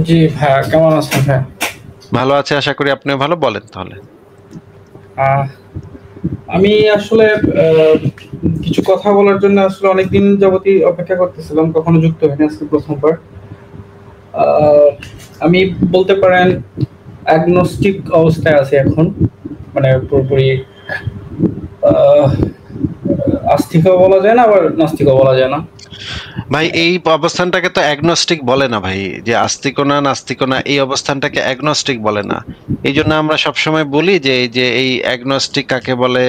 জি ভাইয়া, কেমন আছেন ভাইয়া? ভালো আছে, আশা করি আপনিও ভালো। বলেন তাহলে। আহ, আমি আসলে আহ, কিছু কথা বলার জন্য আসলে অনেকদিন যাবতই অপেক্ষা করতেছিলাম, কখনো যুক্ত হয়নি, আজকে প্রথমবার। আহ, আমি বলতে পারেন অ্যাগনস্টিক অবস্থায় আছি এখন, মানে পুরোপুরি আহ, আস্তিকও বলা যায় না, আবার নাস্তিকও বলা যায় না। ভাই, এই অবস্থানটাকে তো অ্যাগনস্টিক বলে না ভাই। যে আস্তিকনা নাস্তিকনা, এই অবস্থানটাকে অ্যাগনস্টিক বলে না। এই জন্য আমরা সবসময় বলি যে এই যে এই অ্যাগনস্টিক কাকে বলে,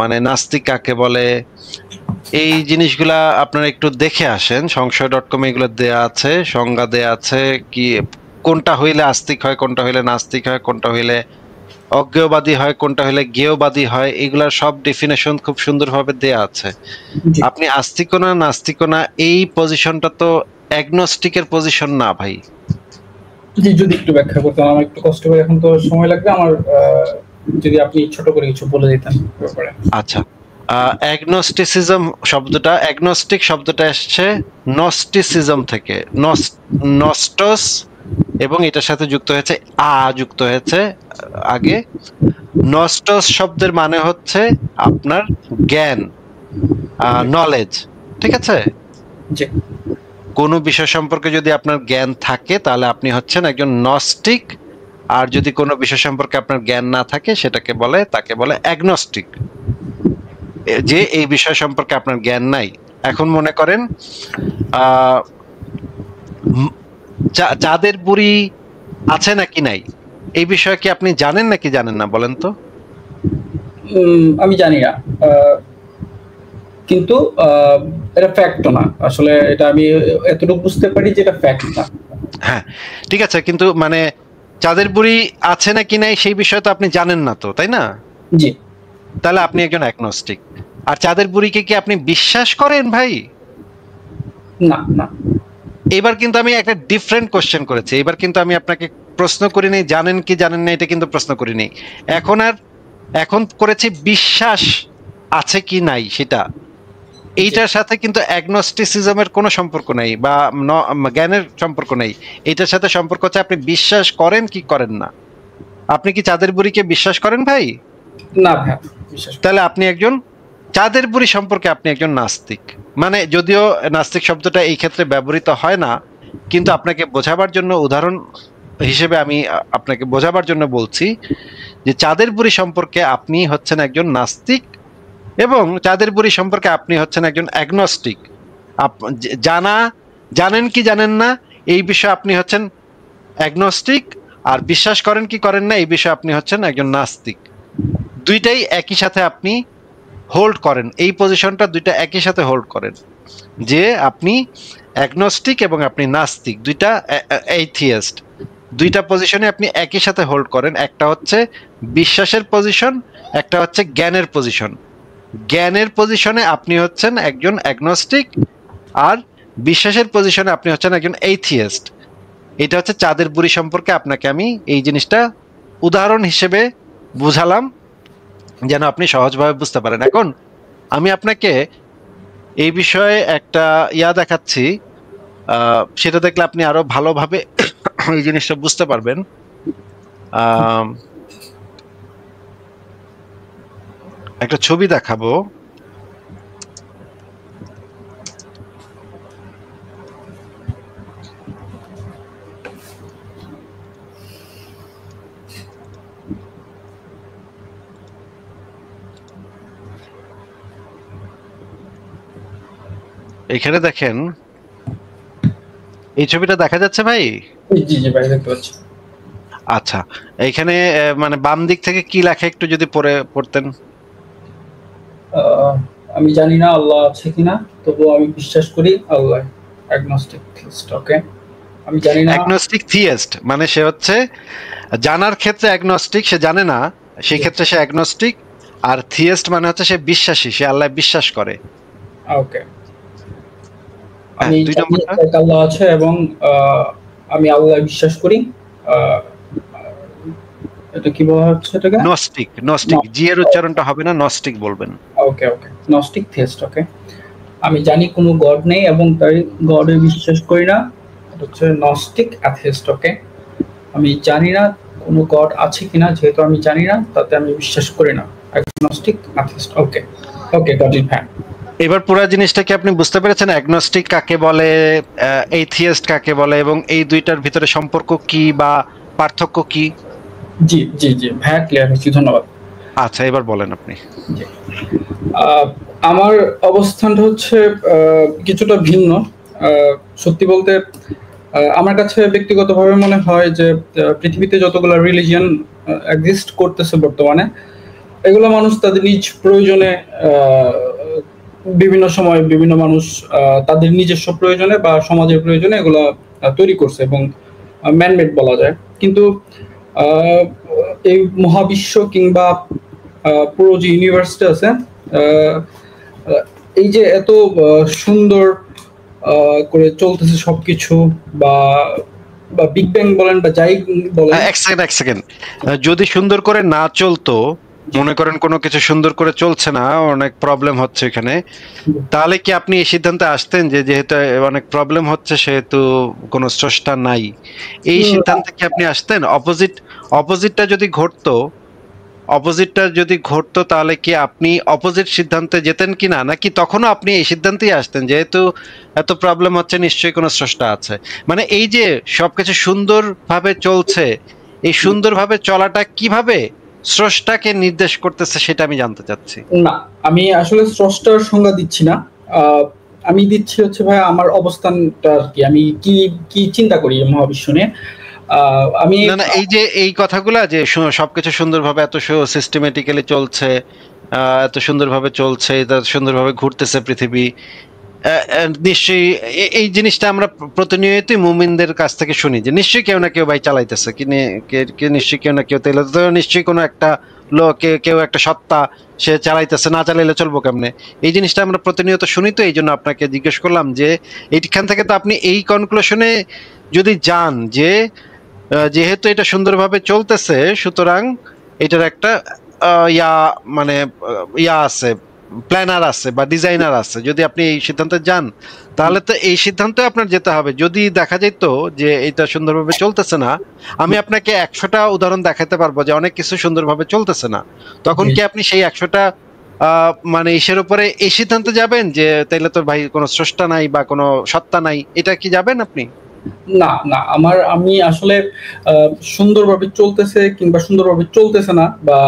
মানে নাস্তিক কাকে বলে, এই জিনিসগুলা আপনারা একটু দেখে আসেন। সংশয়.com এগুলো দেয়া আছে, সংজ্ঞা দেয়া আছে। কি কোনটা হইলে আস্তিক হয়, কোনটা হইলে নাস্তিক হয়, কোনটা হইলে অজ্ঞেয়বাদী হয়, কোনটা হইলে জ্ঞেয়বাদী হয়, এগুলার সব ডেফিনেশন খুব সুন্দরভাবে দেয়া আছে। জি আপনি আস্তিকনা নাস্তিকনা এই পজিশনটা তো অ্যাগনস্টিকের পজিশন না ভাই। জি, যদি একটু ব্যাখ্যা করতেন, আমার একটু কষ্ট করে, এখন তো সময় লাগবে আমার। যদি আপনি ছোট করে কিছু বলে দিতেন ব্যাপারে। আচ্ছা, অ্যাগনস্টিসিজম শব্দটা, অ্যাগনস্টিক শব্দটা এসছে নস্টিসিজম থেকে। নস্টস, এবং এটার সাথে যুক্ত হয়েছে যুক্ত হয়েছে আগে। নস্টস শব্দের মানে হচ্ছে আপনার জ্ঞান, জি নলেজ। ঠিক আছে? জি কোনো বিষয় সম্পর্কে যদি আপনার জ্ঞান থাকে তাহলে আপনি হচ্ছেন একজন নস্টিক। আর যদি কোনো বিষয় সম্পর্কে আপনার জ্ঞান না থাকে তাকে বলে অ্যাগনস্টিক। যে এই বিষয় সম্পর্কে আপনার জ্ঞান নাই। এখন মনে করেন আহ চাঁদের বুড়ি আছে নাকি নাই, এই বিষয়ে কি আপনি জানেন নাকি জানেন না বলেন তো? আমি জানি না, কিন্তু এটা ফ্যাক্ট না আসলে, এটা আমি এতটুকু বুঝতে পারি যে এটা ফ্যাক্ট না। হ্যাঁ, ঠিক আছে, কিন্তু মানে চাঁদের বুড়ি আছে নাকি নাই সেই বিষয়ে তো আপনি জানেন না তো, তাই না? জি। তাহলে আপনি একজন অ্যাগনস্টিক। আর চাঁদের বুড়িকে কি আপনি বিশ্বাস করেন ভাই? না না। এবার কিন্তু আমি একটা ডিফারেন্ট কোশ্চেন করেছি। এবার কিন্তু আমি আপনাকে প্রশ্ন করি নাই জানেন কি জানেন না, এটা কিন্তু প্রশ্ন করি নাই। এখন আর এখন করেছি বিশ্বাস আছে কি নাই সেটা। জি এইটার সাথে কিন্তু অ্যাগনস্টিসিজমের কোনো সম্পর্ক নাই, বা জ্ঞানের সম্পর্ক নেই। এটার সাথে সম্পর্ক হচ্ছে আপনি বিশ্বাস করেন কি করেন না। আপনি কি চাঁদের বুড়িকে বিশ্বাস করেন ভাই? না ভাই, বিশ্বাস করি। তাহলে আপনি একজন চাঁদের বুড়ি সম্পর্কে আপনি একজন নাস্তিক। মানে যদিও নাস্তিক শব্দটা এই ক্ষেত্রে ব্যবহৃত হয় না, কিন্তু আপনাকে বোঝাবার জন্য উদাহরণ হিসেবে আমি আপনাকে বোঝাবার জন্য বলছি যে চাঁদের বুড়ি সম্পর্কে আপনি হচ্ছেন একজন নাস্তিক, এবং চাঁদের বুড়ি সম্পর্কে আপনি হচ্ছেন একজন অ্যাগনস্টিক। জানা, জানেন কি জানেন না এই বিষয়ে আপনি হচ্ছেন অ্যাগনস্টিক। আর বিশ্বাস করেন কি করেন না এই বিষয়ে আপনি হচ্ছেন একজন নাস্তিক। দুইটাই একই সাথে আপনি হোল্ড করেন, এই পজিশনটা দুইটা একই সাথে হোল্ড করেন। যে আপনি অ্যাগনস্টিক এবং আপনি নাস্তিক, দুইটা এইথিয়েস্ট, দুইটা পজিশনে আপনি একই সাথে হোল্ড করেন। একটা হচ্ছে বিশ্বাসের পজিশন, একটা হচ্ছে জ্ঞানের পজিশন। জ্ঞানের পজিশনে আপনি হচ্ছেন একজন অ্যাগনস্টিক, আর বিশ্বাসের পজিশনে আপনি হচ্ছেন একজন এইথিয়েস্ট। এটা হচ্ছে চাঁদের বুড়ি সম্পর্কে আপনাকে আমি এই জিনিসটা উদাহরণ হিসেবে বুঝালাম, যেন আপনি সহজভাবে বুঝতে পারেন। এখন আমি আপনাকে এই বিষয়ে একটা দেখাচ্ছি। সেটা দেখলে আপনি আরো ভালোভাবে এই জিনিসটা বুঝতে পারবেন। আহ একটা ছবি দেখাবো। এখানে দেখেন, এই ছবিটা দেখা যাচ্ছে ভাই? জি জি ভাই, দেখতে পাচ্ছি। আচ্ছা, এইখানে মানে বাম দিক থেকে কি লেখা একটু যদি পড়তেন। আহ, আমি জানি না আল্লাহ আছে কিনা, তবুও আমি বিশ্বাস করি আল্লাহ। অ্যাগনস্টিক, ওকে। আমি জানি না। অ্যাগনস্টিক থিয়েস্ট মানে সে হচ্ছে জানার ক্ষেত্রে অ্যাগনস্টিক, সে জানে না, সেই ক্ষেত্রে সে অ্যাগনস্টিক। আর থিয়েস্ট মানে হচ্ছে সে বিশ্বাসী, সে আল্লাহ বিশ্বাস করে। ওকে। হ্যাঁ, আমি দুই জানি নম্বরটা। এক আল্লাহ আছে, এবং আহ, আমি আল্লাহ বিশ্বাস করি। আহ, এটা কি বলা হচ্ছে এটাকে? নস্টিক, নস্টিক, জি এর উচ্চারণটা হবে না, নস্টিক বলবেন। ওকে ওকে, নস্টিক থিয়েস্ট, ওকে। আমি জানি কোনো গড নেই এবং তাই গডে বিশ্বাস করি না, এটা হচ্ছে নস্টিক অ্যাথিস্ট। ওকে, আমি জানি না কোনো গড আছে কিনা, যেহেতু আমি জানি না তাতে আমি বিশ্বাস করি না। Agnostic atheist. Okay okay, got it. হ্যাঁ, এবার পুরো জিনিসটা কি আপনি বুঝতে পেরেছেন? অ্যাগনস্টিক কাকে বলে, এথিয়েস্ট কাকে বলে, এবং এই দুইটার ভিতরে সম্পর্ক কি বা পার্থক্য কি? জি জি জি ভাইয়া, ক্লিয়ার হয়েছি, ধন্যবাদ। আচ্ছা, এবার বলেন আপনি। জি। আমার অবস্থানটা হচ্ছে কিছুটা ভিন্ন। সত্যি বলতে আমার কাছে ব্যক্তিগতভাবে মনে হয় যে পৃথিবীতে যতগুলো রিলিজিয়ন এক্সিস্ট করতেছে বর্তমানে, এগুলো মানুষ তাদের নিজ প্রয়োজনে বিভিন্ন সময় বিভিন্ন মানুষ তাদের নিজস্ব প্রয়োজনে বা সমাজের প্রয়োজনে এগুলো তৈরি করছে এবং ম্যানমেড বলা যায়। কিন্তু আহ, এই মহাবিশ্ব কিংবা পুরো যে ইউনিভার্সটা আছে, আহ, এই যে এত সুন্দর করে চলতেছে সবকিছু, বা বা বিগ ব্যাং বলেন বা যাই বলেন। এক সেকেন্ড, যদি সুন্দর করে না চলতো, মনে করেন কোনো কিছু সুন্দর করে চলছে না, অনেক প্রবলেম হচ্ছে এখানে, তাহলে কি আপনি এই সিদ্ধান্তে আসতেন যে যেহেতু অনেক প্রবলেম হচ্ছে সেহেতু কোনো স্রষ্টা নাই, এই সিদ্ধান্তে কি আপনি আসতেন? অপোজিটটা যদি ঘটতো তাহলে কি আপনি অপোজিট সিদ্ধান্তে যেতেন কিনা, নাকি তখনও আপনি এই সিদ্ধান্তেই আসতেন যেহেতু এত প্রবলেম হচ্ছে নিশ্চয়ই কোনো স্রষ্টা আছে? মানে এই যে সবকিছু সুন্দরভাবে চলছে, এই সুন্দরভাবে চলাটা কিভাবে স্রষ্টাকে নির্দেশ করতেছে সেটা আমি জানতে চাচ্ছি। না, আমি আসলে স্রষ্টার সংজ্ঞা দিচ্ছি না। আহ, আমি দিচ্ছি হচ্ছে ভাই আমার অবস্থানটা আর কি, আমি কি কি চিন্তা করি এই মহাবিশ্ব নিয়ে। আমি না না, এই যে এই কথাগুলা যে সবকিছু সুন্দরভাবে এত সিস্টেমেটিক্যালি চলছে, এত সুন্দরভাবে চলছে, এত সুন্দরভাবে ঘুরতেছে পৃথিবী, নিশ্চয়ই এই জিনিসটা আমরা প্রতিনিয়তই মুমিনদের কাছ থেকে শুনি যে নিশ্চয়ই কেউ না কেউ ভাই চালাইতেছে, নিশ্চয়ই কেউ না কেউ, তাইলে তো নিশ্চয়ই কোনো একটা লোক, কেউ একটা সত্তা সে চালাইতেছে, না চালাইলে চলবো কেমনে? এই জিনিসটা আমরা প্রতিনিয়ত শুনি, তো এই জন্য আপনাকে জিজ্ঞেস করলাম যে এইখান থেকে তো আপনি এই কনক্লুশনে যদি যান যে যেহেতু এটা সুন্দরভাবে চলতেছে সুতরাং এটার একটা ইয়া মানে ইয়া আছে, প্ল্যানার আছে বা ডিজাইনার আছে, যদি আপনি এই সিদ্ধান্তে যান তাহলে তো এই সিদ্ধান্তে আপনার যেতে হবে। যদি দেখা যেত যে এটা সুন্দরভাবে চলতেছে না, আমি আপনাকে 100টা উদাহরণ দেখাতে পারবো যে অনেক কিছু সুন্দরভাবে চলতেছে না, তখন কি আপনি সেই 100টা মানে ইসের উপরে এই সিদ্ধান্তে যাবেন যে তাইলে তো ভাই কোনো স্রষ্টা নাই বা কোনো সত্তা নাই, এটা কি যাবেন আপনি? না না, আমি আসলে সুন্দরভাবে চলতেছে কিংবা সুন্দরভাবে চলতেছে না, বা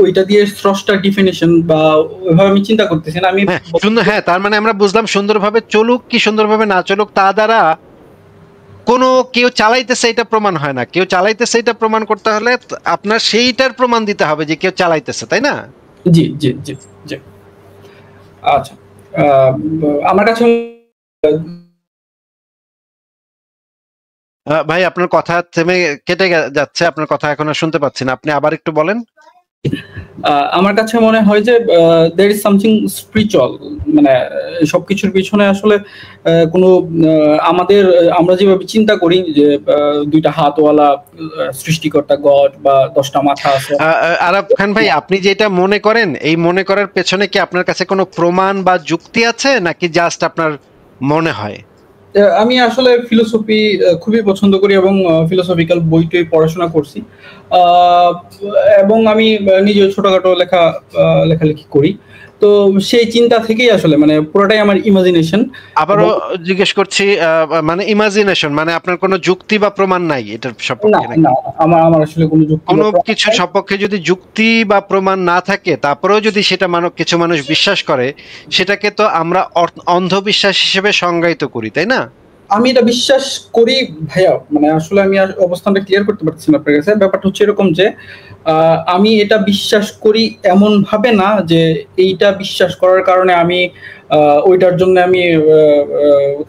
ওইটা দিয়ে স্রষ্টার ডিফিনিশন বা ওইভাবে আমি চিন্তা করতেছি না। আমি হ্যাঁ সুন্দর, হ্যাঁ, তার মানে আমরা বুঝলাম সুন্দরভাবে চলুক কি সুন্দরভাবে না চলুক তা দ্বারা কোনো কেউ চালাইতেছে এটা প্রমাণ হয় না। কেউ চালাইতেছে এটা প্রমাণ করতে হলে আপনার সেইটার প্রমাণ দিতে হবে যে কেউ চালাইতেছে, তাই না? জি জি জি জি। আচ্ছা, আমার কাছে ভাই আপনার কথা থেমে কেটে যাচ্ছে, আপনার কথা এখন আর শুনতে পাচ্ছি না, আপনি আবার একটু বলেন। আমার কাছে মনে হয় যে দের ইজ সামথিং স্পিরিচুয়াল, মানে সবকিছুর পিছনে আসলে কোনো আমাদের আমরা যেভাবে চিন্তা করি যে দুইটা হাতওয়ালা সৃষ্টিকর্তা গড বা 10টা মাথা আছে। আরাফ খান ভাই, আপনি যেটা মনে করেন এই মনে করার পেছনে কি আপনার কাছে কোনো প্রমাণ বা যুক্তি আছে নাকি জাস্ট আপনার মনে হয়? আমি আসলে ফিলোসফি খুবই পছন্দ করি এবং ফিলোসফিক্যাল বই পড়াশোনা করছি, আহ, এবং আমি নিজে ছোটখাটো লেখালেখি করি। তো সেই চিন্তা থেকেই আসলে মানে পুরোটাই আমার ইমাজিনেশন। আবারও জিজ্ঞেস করছি, মানে ইমাজিনেশন মানে আপনার কোনো যুক্তি বা প্রমাণ নাই এটার না সপক্ষে নাকি? না, আমার আসলে কোনো যুক্তি কোনো কিছুর সপক্ষে যদি যুক্তি বা প্রমাণ না থাকে তারপরেও যদি সেটা কিছু মানুষ বিশ্বাস করে, সেটাকে তো আমরা অন্ধবিশ্বাস হিসেবে সংজ্ঞায়িত করি, তাই না? আমি এটা বিশ্বাস করি ভাইয়া, মানে আসলে আমি অবস্থানটা ক্লিয়ার করতে পারছি না আপনার কাছে। ব্যাপারটা হচ্ছে এরকম যে আমি এটা বিশ্বাস করি এমন ভাবে না যে এইটা বিশ্বাস করার কারণে আমি ওইটার জন্য আমি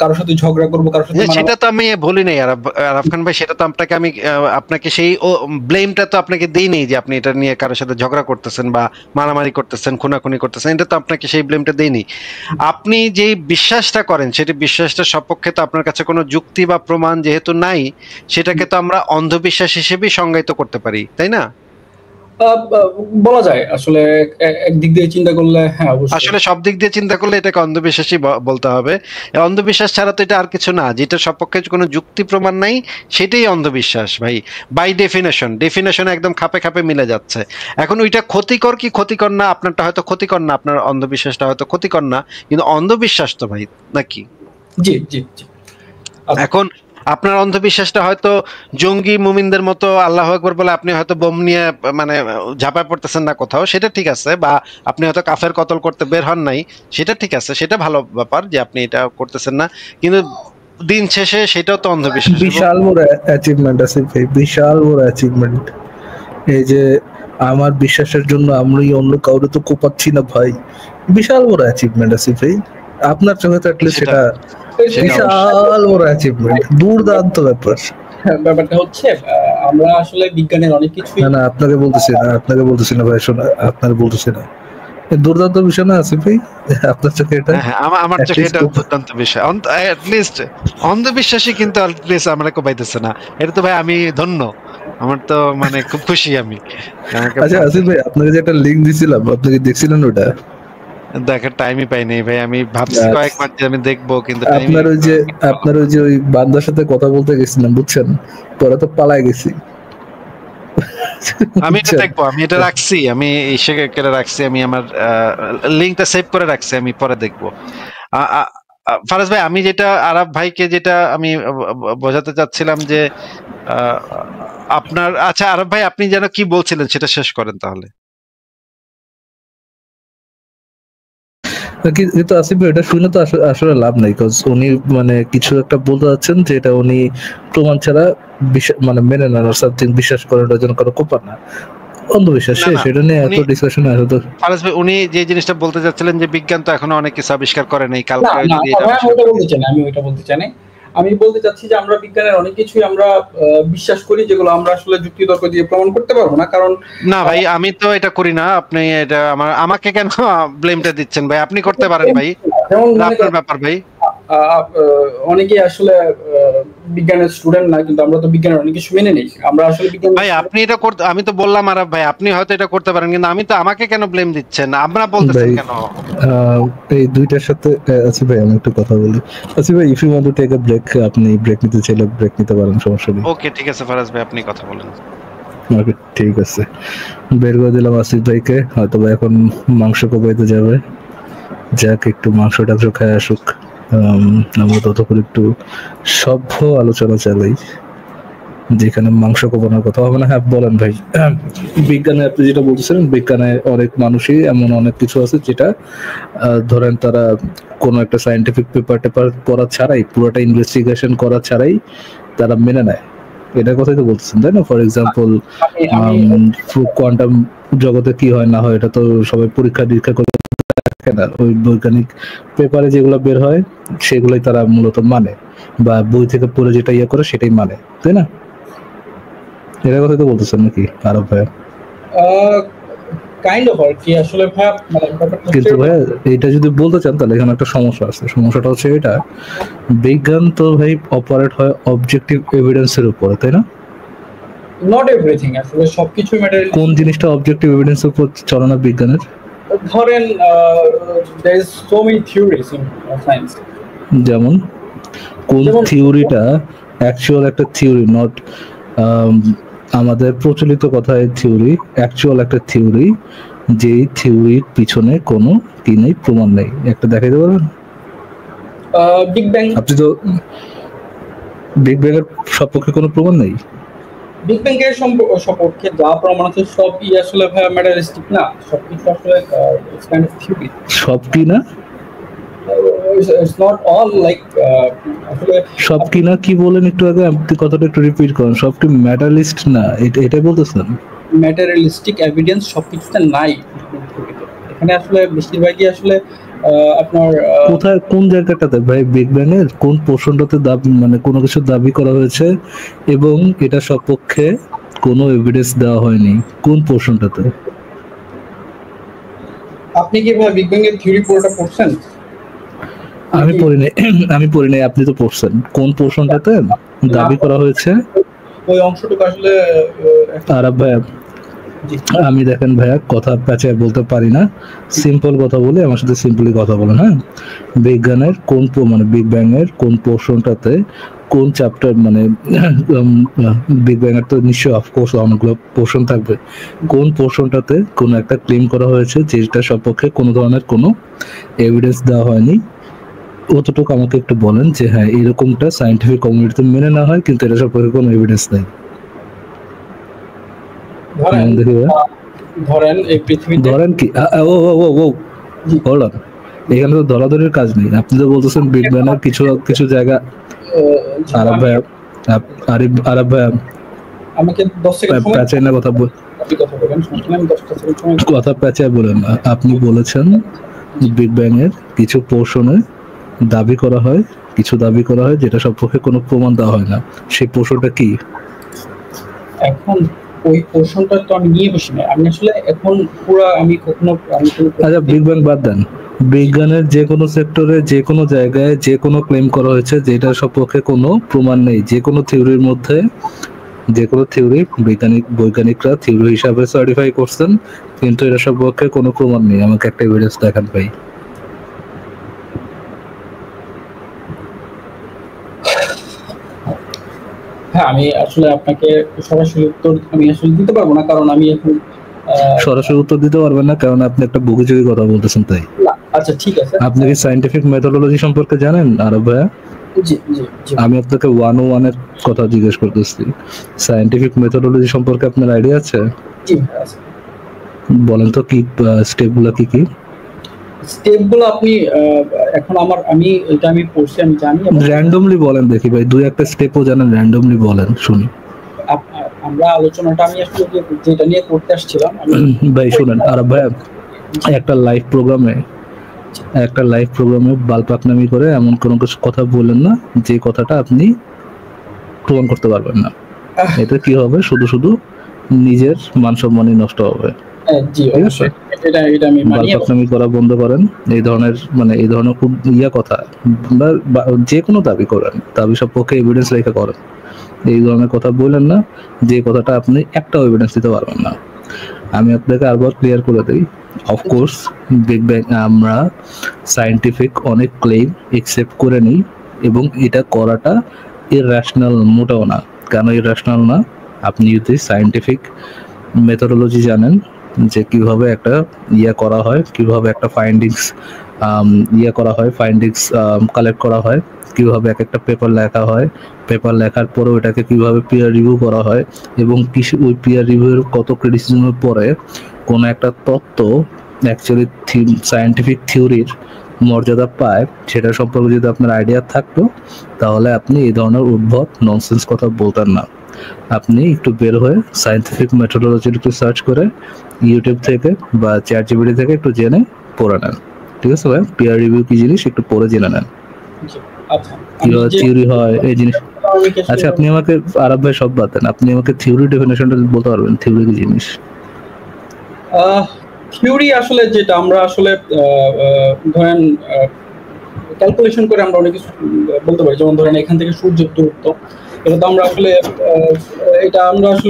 কারোর সাথে ঝগড়া করবো, কারোর সাথে সেটা তো আমি বলি নাই আরাফ খান ভাই, সেটা তো আপনাকে সেই ব্লেমটা তো আপনাকে দেই নেই যে আপনি এটা নিয়ে কারোর সাথে ঝগড়া করতেছেন বা মারামারি করতেছেন, খুনাখুনি করতেছেন, এটা তো আপনাকে সেই ব্লেমটা দেইনি। আপনি যে বিশ্বাসটা করেন সেটি বিশ্বাসটার সপক্ষে তো আপনার কাছে কোনো যুক্তি বা প্রমাণ যেহেতু নাই, সেটাকে তো আমরা অন্ধবিশ্বাস হিসেবেই সংজ্ঞায়িত করতে পারি, তাই না? বলা যায় আসলে একদিক দিয়ে চিন্তা করলে হ্যাঁ অবশ্যই। আসলে সব দিক দিয়ে চিন্তা করলে এটাকে অন্ধবিশ্বাসই বলতে হবে। অন্ধবিশ্বাস ছাড়া তো এটা আর কিছু না, যেটা সপক্ষে কোনো যুক্তি প্রমাণ নাই সেটাই অন্ধবিশ্বাস ভাই। বাই ডেফিনেশন একদম খাপে খাপে মিলে যাচ্ছে। এখন ওইটা ক্ষতিকর কি ক্ষতিকর না, আপনারটা হয়তো ক্ষতিকর না, আপনার অন্ধবিশ্বাসটা হয়তো ক্ষতিকর না, কিন্তু অন্ধবিশ্বাস তো ভাই, নাকি? জি জি জি। এখন আপনার অন্ধবিশ্বাসটা হয়তো জঙ্গি মুমিনদের মতো আল্লাহু আকবার বলে আপনি হয়তো বোম নিয়ে মানে ঝাঁপায় পড়তেছেন না কোথাও, সেটা ঠিক আছে, বা আপনি হয়তো কাফের কতল করতে বের হন নাই, সেটা ঠিক আছে, সেটা ভালো ব্যাপার যে আপনি এটা করতেছেন না, কিন্তু দিন শেষে সেটাও তো অন্ধবিশ্বাস। বিশাল বড় অ্যাচিভমেন্ট আছে ভাই, বিশাল বড় অ্যাচিভমেন্ট। এই যে আমার বিশ্বাসের জন্য আমি অন্য কাউরে তো কোপাচ্ছি না ভাই, বিশাল বড় অ্যাচিভমেন্ট আছে ভাই। আপনার চোখে তো অ্যাটলিস্ট সেটা বিশাল বড় অ্যাচিভমেন্ট, দুর্দান্ত ব্যাপার। ব্যাপারটা হচ্ছে আমরা আসলে বিজ্ঞানের অনেক কিছু না আপনাকে বলতেছি না ভাই, শোনা আপনার বলতেছি না, দুর্দান্ত বিষয় না আছে ভাই আপনার চোখে এটা? হ্যাঁ আমার চোখে এটা দুর্দান্ত বিষয়, অ্যাটলিস্ট অন্ধবিশ্বাসী কিন্তু অ্যাটলিস্ট আমরা পাইতেছে না, এটা তো ভাই আমি ধন্য, আমার তো মানে খুব খুশি আমি। আচ্ছা আসিফ ভাই, আপনাকে যে একটা লিংক দিছিলাম, আপনি কি দেখছিলেন ওটা? দেখার টাইমই পাই নাই ভাই, আমি ভাবছি কয়েকবার যে আমি দেখবো, কিন্তু আপনার ওই যে ওই বান্দার সাথে কথা বলতে গেছিলাম বুঝছেন, পরে তো পালায় গেছি। আমি এটা দেখবো, আমি এটা রাখছি, আমি ইসে করে রাখছি, আমি আমার লিংকটা সেভ করে রাখছি, আমি পরে দেখবো। ফারাজ ভাই, আমি যেটা আরাফ ভাইকে যেটা আমি বোঝাতে চাচ্ছিলাম যে আপনার, আচ্ছা আরাফ ভাই আপনি যেন কি বলছিলেন সেটা শেষ করেন তাহলে। কিন্তু আসিফ ভাই এটা শুনে তো আসলে লাভ নাই, কজ উনি মানে কিছু একটা বলতে যাচ্ছেন যে এটা উনি প্রমাণ ছাড়া মানে মেনে নেন আর সামথিং বিশ্বাস করেন, ওটার জন্য কোনো কোপা না, অন্ধবিশ্বাস সেটা নিয়ে এত ডিসকাশন আছে তো। ফারাজ ভাই উনি যে জিনিসটা বলতে চাচ্ছিলেন যে বিজ্ঞান তো এখনো অনেক কিছু আবিষ্কার করে নাই, কালকে যদি এটা আমি ওইটা বলতে চাই না, আমি বলতে চাচ্ছি যে আমরা বিজ্ঞানের অনেক কিছুই আমরা বিশ্বাস করি যেগুলো আমরা আসলে যুক্তিতর্ক দিয়ে প্রমাণ করতে পারবো না, কারণ না ভাই আমি তো এটা করি না, আপনি এটা আমাকে কেন ব্লেমটা দিচ্ছেন ভাই? আপনি করতে পারেন ভাই, আপনার ব্যাপার ভাই। অনেকেই আসলে বিজ্ঞানের স্টুডেন্ট না, কিন্তু আমরা তো বিজ্ঞানের অনেক কিছু মেনে নেই, আমরা আসলে বিজ্ঞান ভাই আপনি এটা করতে, আমি তো বললাম আরাফ ভাই আপনি হয়তো এটা করতে পারেন, কিন্তু আমি তো, আমাকে কেন ব্লেম দিচ্ছেন, আমরা বলতেছেন কেন? এই দুইটার সাথে আছি ভাই, আমি একটু কথা বলি। আছি ভাই, if you want to take a break, আপনি ব্রেক নিতে চাইলে ব্রেক নিতে পারেন, সমস্যা নেই। ওকে ঠিক আছে ফারাজ ভাই, আপনি কথা বলেন। ওকে ঠিক আছে, বের করে দিলাম আসিফ ভাইকে, হয়তো এখন মাংস কোপাইতে যাবে, যাক একটু মাংসটা খায় আসুক, আমরা ততক্ষণ একটু সভ্য আলোচনা চালাই, যেখানে মাংস কোপানোর কথা হবে না। হ্যাঁ বলেন ভাই, বিজ্ঞানে আপনি যেটা বলতেছিলেন, বিজ্ঞানে অনেক মানুষই এমন অনেক কিছু আছে যেটা ধরেন তারা কোনো একটা সায়েন্টিফিক পেপার পড়া ছাড়াই, পুরোটা ইনভেস্টিগেশন করা ছাড়াই তারা মেনে নেয়, এটার কথাই তো বলতেছেন তাই না? ফর এক্সাম্পল কোয়ান্টাম জগতে কি হয় না হয় এটা তো সবাই পরীক্ষা নিরীক্ষা করে দেখে না, ওই বৈজ্ঞানিক পেপারে যেগুলো বের হয় সেগুলোই তারা মূলত মানে, বা বই থেকে পড়ে যেটা ইয়ে করে সেটাই মানে, তাই না? এটার কথাই তো বলতেছেন নাকি আরব ভাই? কাইন্ড অফ আর কি আসলে ভাই, কিন্তু ভাই এটা যদি বলতে চান তাহলে এখানে একটা সমস্যা আছে, সমস্যাটা হচ্ছে এটা, বিজ্ঞান তো ভাই অপারেট হয় অবজেক্টিভ এভিডেন্সের উপরে, তাই না? নট এভরিথিং, আসলে সবকিছু ম্যাটার। কোন জিনিসটা অবজেক্টিভ এভিডেন্সের উপর চলে না বিজ্ঞানের? ধরেন there is so many theories in science, যেমন কোন থিওরিটা অ্যাকচুয়াল একটা থিওরি, নট আমাদের প্রচলিত কথায় থিওরি, অ্যাকচুয়াল একটা থিওরি, যেই থিওরির পিছনে কোনো কি নেই, প্রমাণ নেই, একটা দেখাইতে পারবেন? Big bang. আপনি তো বিগ ব্যাং এর সপক্ষে কোনো প্রমাণ নেই, বিগ ব্যাং এর সপক্ষে যা প্রমাণ আছে সবই আসলে ভাই ম্যাটারিস্টিক না, সবকিছু আসলে ইটস কাইন্ড অফ থিওরি। সব কি না? It's not all like আসলে সব কি না কি বলেন একটু আগে, আপনি কথাটা একটু রিপিট করেন। সব কি ম্যাটারিস্ট না, এটাই বলতেছেন? ম্যাটেরিয়ালিস্টিক এভিডেন্স সবকিছুতে নাই এখানে, আসলে বেশিরভাগই আসলে আপনার কোথায়, কোন জায়গাটাতে ভাই বিগ ব্যাং এর কোন পোর্শনটাতে দাবি, মানে কোনো কিছু দাবি করা হয়েছে এবং এটা সপক্ষে কোনো এভিডেন্স দেওয়া হয়নি, কোন পোর্শনটাতে? আপনি কি ভাই বিগ ব্যাং এর থিওরি পুরোটা পড়ছেন? আমি পড়ি নাই, আপনি তো পড়ছেন। কোন পোর্শনটাতে দাবি করা হয়েছে ওই অংশটুকু আসলে আরব ভাই জি আমি দেখেন ভাইয়া কথা প্যাঁচায় বলতে পারি না, সিম্পল কথা বলে আমার সাথে সিম্পলি কথা বলেন। হ্যাঁ, বিজ্ঞানের কোন মানে বিগ ব্যাং এর কোন পোর্শনটাতে কোন চ্যাপ্টার মানে বিগ ব্যাং এর তো নিশ্চয়ই অফকোর্স অনেকগুলো পোর্শন থাকবে, কোন পোর্শনটাতে কোনো একটা ক্লেম করা হয়েছে যেটা সপক্ষে কোনো ধরনের কোনো এভিডেন্স দেওয়া হয়নি, অতটুকু আমাকে একটু বলেন যে হ্যাঁ এরকমটা সায়েন্টিফিক কমিউনিটিতে মেনে না হয় কিন্তু এটা সম্পর্কে কোনো এভিডেন্স নেই। ধরেন দেখি ভাইয়া, ধরেন এই পৃথিবীতে ধরেন কি ও ও ও ও হোল্ড অন, এখানে তো ধরাধরির কাজ নেই। আপনি তো বলতেছেন বিগ ব্যাংয়ের কিছু কিছু জায়গা। আরব ভাই, আরব ভাই আমাকে 10 সেকেন্ড সময় প্যাচাই না কথা আপনি কথা বলেন, সমস্যা নেই, আমি 10 সেকেন্ড সময় কথা প্যাচাই বলেন না। আপনি বলেছেন বিগ ব্যাং এর কিছু পোর্শনে দাবি করা হয়, কিছু দাবি করা হয় যেটা সম্পর্কে কোনো প্রমাণ দেওয়া হয় না, সেই পোর্শনটা কি? এখন ওই পোর্শনটা তো আমি নিয়ে বসি না, আমি আসলে এখন পুরো আমি কোনো আচ্ছা বিগ ব্যাং বাদ দেন, বিজ্ঞানের যে কোনো সেক্টরে যে কোনো জায়গায় যে কোনো ক্লেম করা হয়েছে যেটা সম্পর্কে কোনো প্রমাণ নেই, যে কোনো থিওরির মধ্যে যে কোনো থিওরি বৈজ্ঞানিকরা থিওরি হিসাবে সার্টিফাই করছেন কিন্তু এটা সম্পর্কে কোনো প্রমাণ নেই, আমাকে একটা এভিডেন্স দেখান ভাই। হ্যাঁ, আমি আসলে আপনাকে সরাসরি উত্তর আমি আসলে দিতে পারবো না, কারণ আমি এখন সরাসরি উত্তর দিতে পারবেন না কারণ আপনি একটা বগিচুরি কথা বলতেছেন তাই। আচ্ছা ঠিক আছে, আপনি কি সায়েন্টিফিক মেথোডোলজি সম্পর্কে জানেন আরব ভাইয়া? জি জি জি আমি আপনাকে 101 এর কথা জিজ্ঞেস করতেছি, সায়েন্টিফিক মেথোডোলজি সম্পর্কে আপনার আইডিয়া আছে? জি আছে। বলেন তো কি স্টেপগুলো কি কি? স্টেপগুলো আপনি এখন আমি এটা আমি পড়ছি, আমি জানি। র্যান্ডমলি বলেন দেখি ভাই, দুই একটা স্টেপও জানেন, র্যান্ডমলি বলেন শুনি। আমরা আলোচনাটা আমি আসলে যেটা নিয়ে করতে আসছিলাম ভাই শুনেন আরব ভাই, একটা লাইভ প্রোগ্রামে বালপাকনামি করে এমন কোনো কিছু কথা বলেন না যে কথাটা আপনি প্রমাণ করতে পারবেন না। এটা কি হবে, শুধু শুধু নিজের মান সম্মানই নষ্ট হবে। জি অবশ্যই, এটা আমি মানি। বালপাকনামি করা বন্ধ করেন, এই ধরনের খুব কথা বা যে কোনো দাবি করেন, দাবি সম্পর্কে এভিডেন্স রেখে করেন, এই ধরনের কথা বললেন না যে কথাটা আপনি একটাও এভিডেন্স দিতে পারবেন না। আমি আপনাকে আরবার ক্লিয়ার করে দিই, অফকোর্স বিগ ব্যাং আমরা সায়েন্টিফিক অনেক ক্লেম একসেপ্ট করে নিই এবং এটা করাটা ইররাশনাল মোটেও না। কেন ইররাশনাল না? আপনি যদি সায়েন্টিফিক মেথোডোলজি জানেন যে কিভাবে একটা করা হয়, কিভাবে একটা ফাইন্ডিংস কালেক্ট করা হয়, কিভাবে এক একটা পেপার লেখা হয়, পেপার লেখার পরে ওটাকে কিভাবে পিয়ার রিভিউ করা হয় এবং ওই পিয়ার রিভিউর কত ক্রিটিসিজমের পরে কোনো একটা তত্ত্ব অ্যাকচুয়ালি সায়েন্টিফিক থিওরির মর্যাদা পায়, সেটা সম্পর্কে যদি আপনার আইডিয়া থাকতো তাহলে আপনি এই ধরনের উদ্ভট ননসেন্স কথা বলতেন না। আপনি একটু বের হয়ে সায়েন্টিফিক মেথোডোলজি একটু সার্চ করে ইউটিউব থেকে বা চ্যাট জিপিটি থেকে একটু জেনে পড়ে নেন, ঠিক আছে ভাই? পিয়ার রিভিউ কি জিনিস একটু পড়ে জেনে নেন, কিভাবে থিওরি হয় এই জিনিস। আচ্ছা আপনি আমাকে আরব ভাই সব বাদ দেন, আপনি আমাকে থিওরি ডেফিনেশনটা বলতে পারবেন, থিওরি কি জিনিস? থিওরি আসলে যেটা আমরা আসলে ধরেন ক্যালকুলেশন করে আমরা অনেক কিছু বলতে পারি, যেমন ধরেন এখান থেকে সূর্যের দূরত্ব, এটা তো আমরা আসলে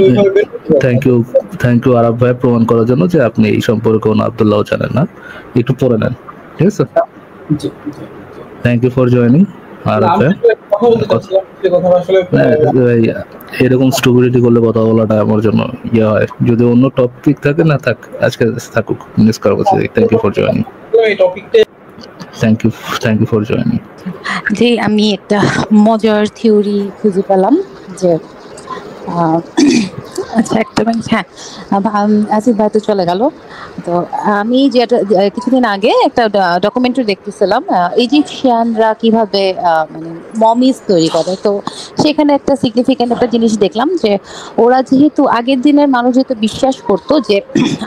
ওইভাবে থ্যাংক ইউ আরব ভাই প্রমাণ করার জন্য যে আপনি এই সম্পর্কে কোনো আব্দুল্লাহ জানেন না, একটু পড়ে নেন, ঠিক আছে? থ্যাংক ইউ ফর জয়নিং আরব ভাই। এরকম স্টুপিডিটি করলে কথা বলাটা আমার জন্য হয়, যদি অন্য টপিক থাকে না থাক, আজকে থাকুক, মিস করার কথা। Thank you for joining, thank you for joining. জি, আমি একটা মজার থিওরি খুঁজে পেলাম যে আচ্ছা একটা মিনিট, হ্যাঁ আসিফ ভাই তো চলে গেল। তো আমি যেটা কিছুদিন আগে একটা ডকুমেন্টারি দেখতেছিলাম ইজিপশিয়ানরা কিভাবে মানে মমিজ তৈরি করে। তো সেখানে একটা সিগনিফিক্যান্ট একটা জিনিস দেখলাম যে ওরা যেহেতু আগের দিনের মানুষ যেহেতু বিশ্বাস করতো যে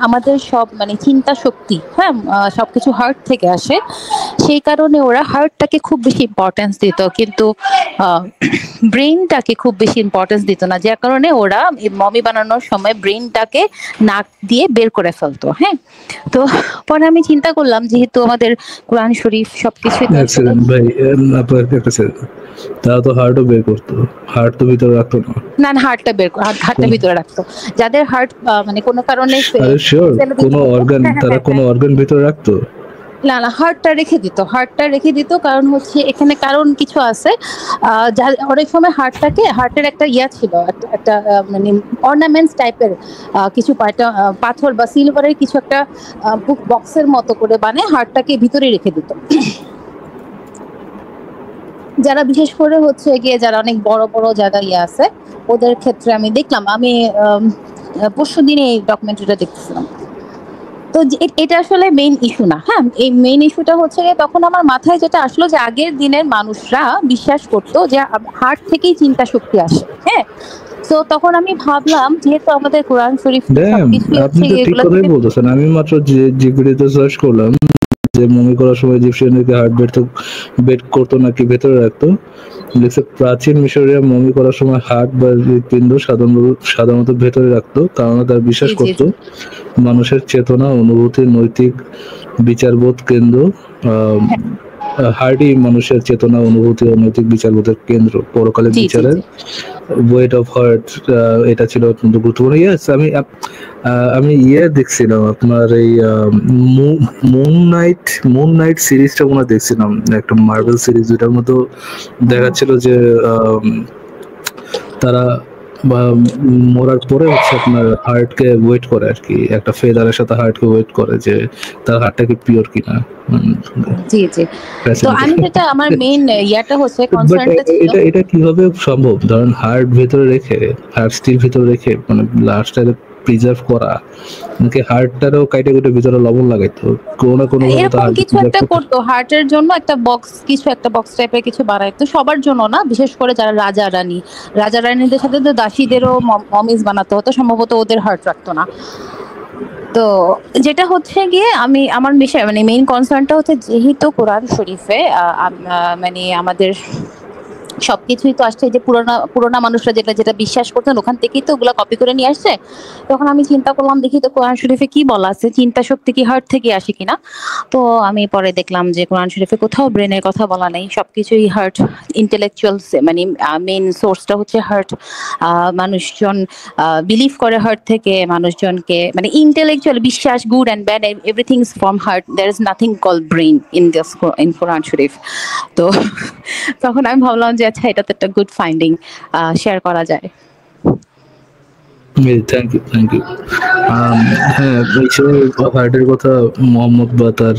আমাদের সব মানে চিন্তা শক্তি, হ্যাঁ সবকিছু হার্ট থেকে আসে, সেই কারণে ওরা হার্টটাকে খুব বেশি ইম্পর্টেন্স দিত কিন্তু ব্রেইনটাকে খুব বেশি ইম্পর্টেন্স দিত না, যার কারণে ওরা মমি বানানোর সময় ব্রেনটাকে নাক দিয়ে বের করে ফেলতো। হ্যাঁ, তো পরে আমি চিন্তা করলাম যেহেতু আমাদের কোরআন শরীফ সবকিছুই তো এক আসলে সেকেন্ড ভাই, আপনার একটা সেকেন্ড, তারা তো হার্টও বের করতো, হার্ট তো ভিতরে রাখতো না। না না, হার্টটা ভিতরে রাখতো। যাদের হার্ট মানে কোনো কারণে আরে শিওর, ফেলে দিতে কোনো হতো। অর্গান, হ্যাঁ, হ্যাঁ, তারা হ্যাঁ, কোনো হ্যাঁ। অর্গান ভিতরে রাখতো? না না, হার্টটা রেখে দিত কারণ হচ্ছে এখানে কারণ কিছু আছে। অনেক সময় হার্টের একটা ইয়া ছিল, একটা মানে অর্নামেন্টস টাইপের কিছু পাথর বা সিলভারের কিছু একটা বক্সের মতো করে বানিয়ে হার্টটাকে ভিতরে রেখে দিত। যারা বিশেষ করে হচ্ছে গিয়ে যারা অনেক বড় বড় জায়গায় ইয়ে আছে ওদের ক্ষেত্রে আমি দেখলাম, আমি পরশু দিনে এই ডকুমেন্টারিটা দেখতেছিলাম। তো এটা আসলে মেইন ইস্যু না। হ্যাঁ, এই মেইন ইস্যুটা হচ্ছে গিয়ে তখন আমার মাথায় যেটা আসলো যে আগের দিনের মানুষরা বিশ্বাস করতো যে হার্ট থেকেই চিন্তা শক্তি আসে। হ্যাঁ, তো তখন আমি ভাবলাম যেহেতু আমাদের কোরআন শরীফ সবকিছুই আপনি হচ্ছে তো ঠিক এগুলো কথাই থেকে। বলতেছেন। আমি মাত্র যে জিপিটিতে সার্চ করলাম যে মমি করার সময় ইজিপশিয়ানদেরকে হার্ট বেড করতো নাকি ভেতরে রাখতো, দেখছে প্রাচীন মিশরীয় মমি করার সময় হার্ট বা হৃৎপিণ্ড সাধারণত ভেতরে রাখতো, কারণ তারা বিশ্বাস জি জি করতো মানুষের চেতনা, অনুভূতি, নৈতিক বিচারবোধ কেন্দ্র। হার্টই মানুষের চেতনা, অনুভূতি ও নৈতিক বিচারবোধের কেন্দ্র। পরকালের জি জি বিচারের জি ওয়েট অফ হার্ট, এটা ছিল অত্যন্ত গুরুত্বপূর্ণ। ইয়েস, আমি দেখছিলাম আপনার এই মুন নাইট সিরিজটা মনে হয় দেখছিলাম, একটা মার্বেল সিরিজ, যেটার মধ্যে দেখাচ্ছিল যে তারা বা মরার পরে হচ্ছে আপনার হার্টকে ওয়েট করে আর কি, একটা ফেদারের সাথে হার্টকে ওয়েট করে যে তার হার্টটা কি পিওর কিনা। জি জি। তো আমি যেটা আমার মেইন ইয়াটা হচ্ছে বাট কনসার্নটা ছিল। এটা কিভাবে সম্ভব? ধরেন হার্ট ভেতরে রেখে, হার্ট স্টিল ভেতরে রেখে মানে লাস্টটাকে প্রিজার্ভ করা, নাকি হার্টটারও কাইটে কুটে ভিতরে লবণ লাগাইতো, কোনো না কোনো ভাবে তো এরকম হার্ট কিছু একটা করতো হার্টের জন্য, একটা বক্স টাইপের কিছু বানাইতো, সবার জন্য না, বিশেষ করে যারা রাজা রানীদের সাথে তো দাসীদেরও মমিস বানাতে হতো, সম্ভবত ওদের হার্ট রাখতো না। তো যেটা হচ্ছে গিয়ে আমার বিষয় মানে মেইন কনসার্নটা হচ্ছে যেহেতু কোরআন শরীফে মানে আমাদের সবকিছুই তো আসছে যে পুরোনা মানুষরা যেটা যেটা বিশ্বাস করতেন ওখান থেকেই তো ওগুলা কপি করে নিয়ে আসছে। তখন আমি চিন্তা করলাম দেখি তো কোরআন শরীফে কি বলা আছে, চিন্তা শক্তি কি হার্ট থেকে আসে কিনা। তো আমি পরে দেখলাম যে কোরআন শরীফে কোথাও ব্রেনের কথা বলা নেই, সবকিছুই হার্ট, ইন্টেলেকচুয়াল মানে মেইন সোর্সটা হচ্ছে হার্ট। মানুষজন বিলিভ করে হার্ট থেকে, মানুষজনকে মানে ইন্টেলেকচুয়াল বিশ্বাস, good and bad, everything is from heart, there is nothing call brain in Quran শরীফ। তো তখন আমি ভাবলাম যে আচ্ছা এটা তো একটা গুড ফাইন্ডিং, শেয়ার করা যায়। Thank you. হ্যাঁ, হার্টের কথা মোহাম্মদ বা তার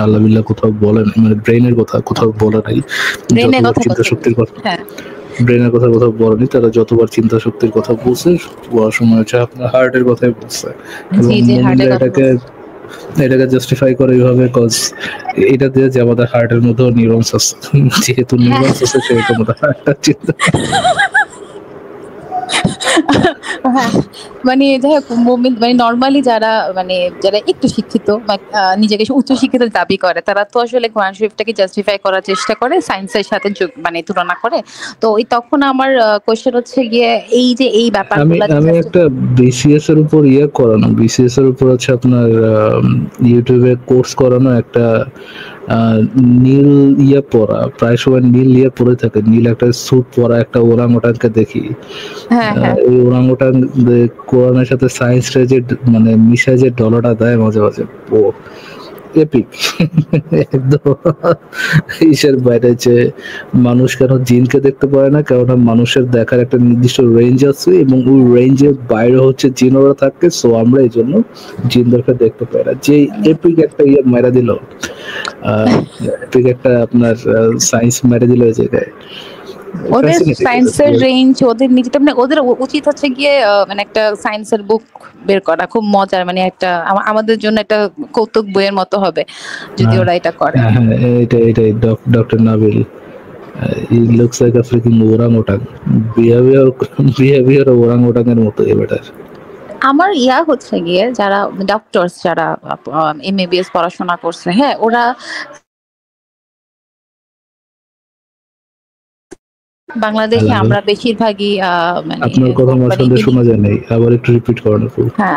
আল্লাহ বিল্লাহ কোথাও বলেন, মানে ব্রেনের কথা কোথাও বলে নাই। ব্রেনের যতবার কথা চিন্তা বলতে শক্তির কথা, হ্যাঁ ব্রেনের কথা কোথাও বলেনি, তারা যতবার চিন্তা শক্তির কথা বলছে বলার সময় হচ্ছে আপনার হার্টের কথাই বলছে। এবং জি জি, হার্টের মোমিনরা কথা এটাকে জাস্টিফাই করে এইভাবে, কজ এটা দিয়ে যে আমাদের হার্টের মধ্যেও নিউরনস আছে, যেহেতু নিউরনস আছে সেহেতু আমাদের হার্টটা চিন্তা। হ্যাঁ, মানে যাই হোক মানে নর্মালি যারা একটু শিক্ষিত বা নিজেকে উচ্চ শিক্ষিত দাবি করে তারা তো আসলে কোরআন শরীফটাকে জাস্টিফাই করার চেষ্টা করে সায়েন্সের সাথে মানে তুলনা করে। তো ওই তখন আমার কোশ্চেন হচ্ছে গিয়ে এই যে এই ব্যাপারগুলো আমি একটা বিসিএস এর উপর করানো, বিসিএস এর উপর হচ্ছে আপনার ইউটিউবে কোর্স করানো একটা নীল পরা, প্রায় সময় নীল পরে থাকে, নীল একটা স্যুট পরা একটা ওরাংওটানকে দেখি। হ্যাঁ হ্যাঁ এই ওরাংওটান কোরআনের সাথে সায়েন্সটা যে মানে মিশায় যে ডলাটা দেয় মাঝে মাঝে, ও এপিক। একদম ইসের বাইরে যে মানুষ কেন জিনকে দেখতে পারে না, কেননা মানুষের দেখার একটা নির্দিষ্ট রেঞ্জ আছে এবং ওই রেঞ্জের বাইরে হচ্ছে জিন ওরা থাকে, সো আমরা এই জন্য জিনদেরকে দেখতে পাই না। যে এপিক একটা মেরা দিল, এপিক একটা আপনার সায়েন্স মেরে দিল এই জায়গায়। ওদের সায়েন্সের রেঞ্জ ওদের নিজেটা মানে ওদের উচিত হচ্ছে গিয়ে মানে একটা সায়েন্সের বুক বের করা, খুব মজার, মানে একটা আমাদের জন্য একটা কৌতুক বইয়ের মতো হবে যদি ওরা এটা করে। এটাই doctor Nabil, he looks like a freaking orangutan, behaviour orangutan এর মতো এবারে। আমার হচ্ছে গিয়ে যারা ডক্টরস, যারা এমবিবিএস পড়াশোনা করছে, হ্যাঁ ওরা বাংলাদেশে হ্যালো, আমরা বেশিরভাগই মানে আপনার কথা মানে মাঝখান দিয়ে শোনা যায় নাই, আবার একটু রিপিট করেন আপু। হ্যাঁ,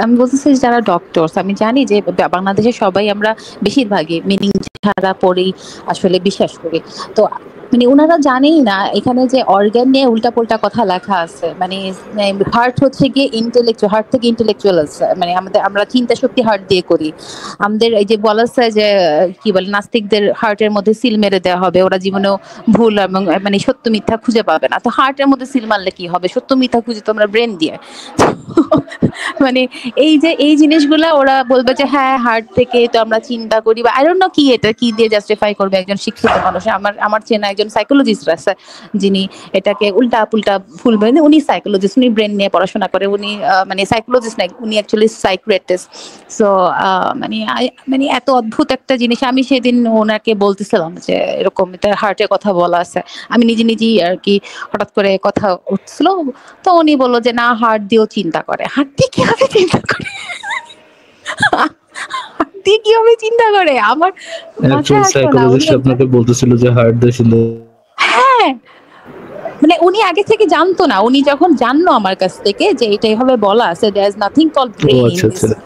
আমি বলতেছি যে যারা ডক্টরস, আমি জানি যে বাংলাদেশে সবাই আমরা বেশিরভাগই মিনিং ছাড়া পড়েই আসলে বিশ্বাস করি। তো মানে ওনারা জানেই না এখানে যে অর্গান নিয়ে উল্টাপাল্টা কথা লেখা আছে। মানে হার্ট হচ্ছে গিয়ে ইন্টেলেকচুয়াল, হার্ট থেকে ইন্টেলেকচুয়াল আছে, মানে আমরা চিন্তা শক্তি হার্ট দিয়ে করি। আমাদের এই যে বলা হয় যে কি বলে, নাস্তিকদের হার্টের মধ্যে সিল মেরে দেওয়া হবে, ওরা জীবনেও ভুল এবং মানে সত্য মিথ্যা খুঁজে পাবে না। তো হার্টের মধ্যে সিল মারলে কি হবে, সত্য মিথ্যা খুঁজে তোমরা ব্রেন দিয়ে। মানে এই যে এই জিনিসগুলা ওরা বলবে যে হ্যাঁ হার্ট থেকে তো আমরা চিন্তা করি, বা আই ডোন্ট নো কি এটা কি দিয়ে জাস্টিফাই করবে একজন শিক্ষিত মানুষ। আমার চেনা একজন সাইকোলজিস্ট আছে যিনি এটাকে উল্টা পুল্টা ভুল বলেন। উনি সাইকোলজিস্ট, উনি ব্রেন নিয়ে পড়াশোনা করে, উনি মানে সাইকোলজিস্ট না, উনি অ্যাকচুয়ালি সাইকিয়াট্রিস্ট। সো মানে মানে এত অদ্ভুত একটা জিনিস। আমি সেদিন ওনাকে বলতেছিলাম যে এরকম এটা হার্টের কথা বলা আছে, আমি নিজেই আর কি হঠাৎ করে কথা উঠছিল। তো উনি বললো যে না, হার্ট দিয়েও চিন্তা করে। হার্ট দিয়ে কিভাবে চিন্তা করে? হার্ট দিয়ে কিভাবে চিন্তা করে? আমার মাথায় একজন আসলো না। উনি সাইকোলজিস্ট আপনাকে বলতেছিল যে হার্ট দিয়ে চিন্তা। হ্যাঁ, মানে উনি আগে থেকে জানতো না। উনি যখন জানলো আমার কাছ থেকে যে এটা এভাবে বলা আছে, দেয়ার ইজ নাথিং কল ও ব্রেইন ইন আচ্ছা দিস আচ্ছা।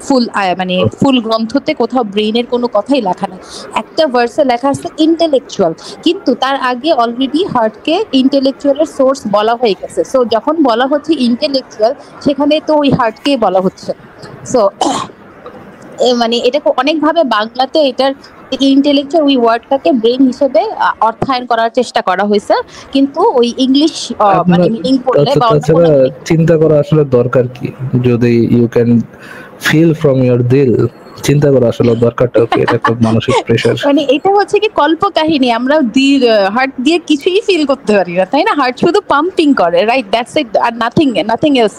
ফুল মানে ফুল গ্রন্থতে কোথাও ব্রেইনের কোনো কথাই লেখা নেই। একটা ভার্সে লেখা আছে ইন্টেলেকচুয়াল, কিন্তু তার আগে অলরেডি হার্টকে ইন্টেলেকচুয়ালের সোর্স বলা হয়ে গেছে। সো যখন বলা হচ্ছে ইন্টেলেকচুয়াল, সেখানে তো ওই হার্টকেই বলা হচ্ছে। সো মানে এটাকে অনেকভাবে বাংলাতে এটার ইন্টেলেকচুয়াল ওই ওয়ার্ডটাকে ব্রেন হিসেবে অর্থায়ন করার চেষ্টা করা হয়েছে, কিন্তু ওই ইংলিশ মানে আপনার মিনিং করলে বা অন্য তাছাড়া কোনো meaning চিন্তা করা আসলে দরকার কি? যদি you can feel from your দিল, চিন্তা করা আসলে দরকারটাও কি? এটা একটা মানসিক প্রেশার। মানে এটা হচ্ছে কি কল্প কাহিনী। আমরা হার্ট দিয়ে কিছুই ফিল করতে পারি না, তাই না? হার্ট শুধু পাম্পিং করে, রাইট? দ্যাটস ইট, আর নাথিং এলস।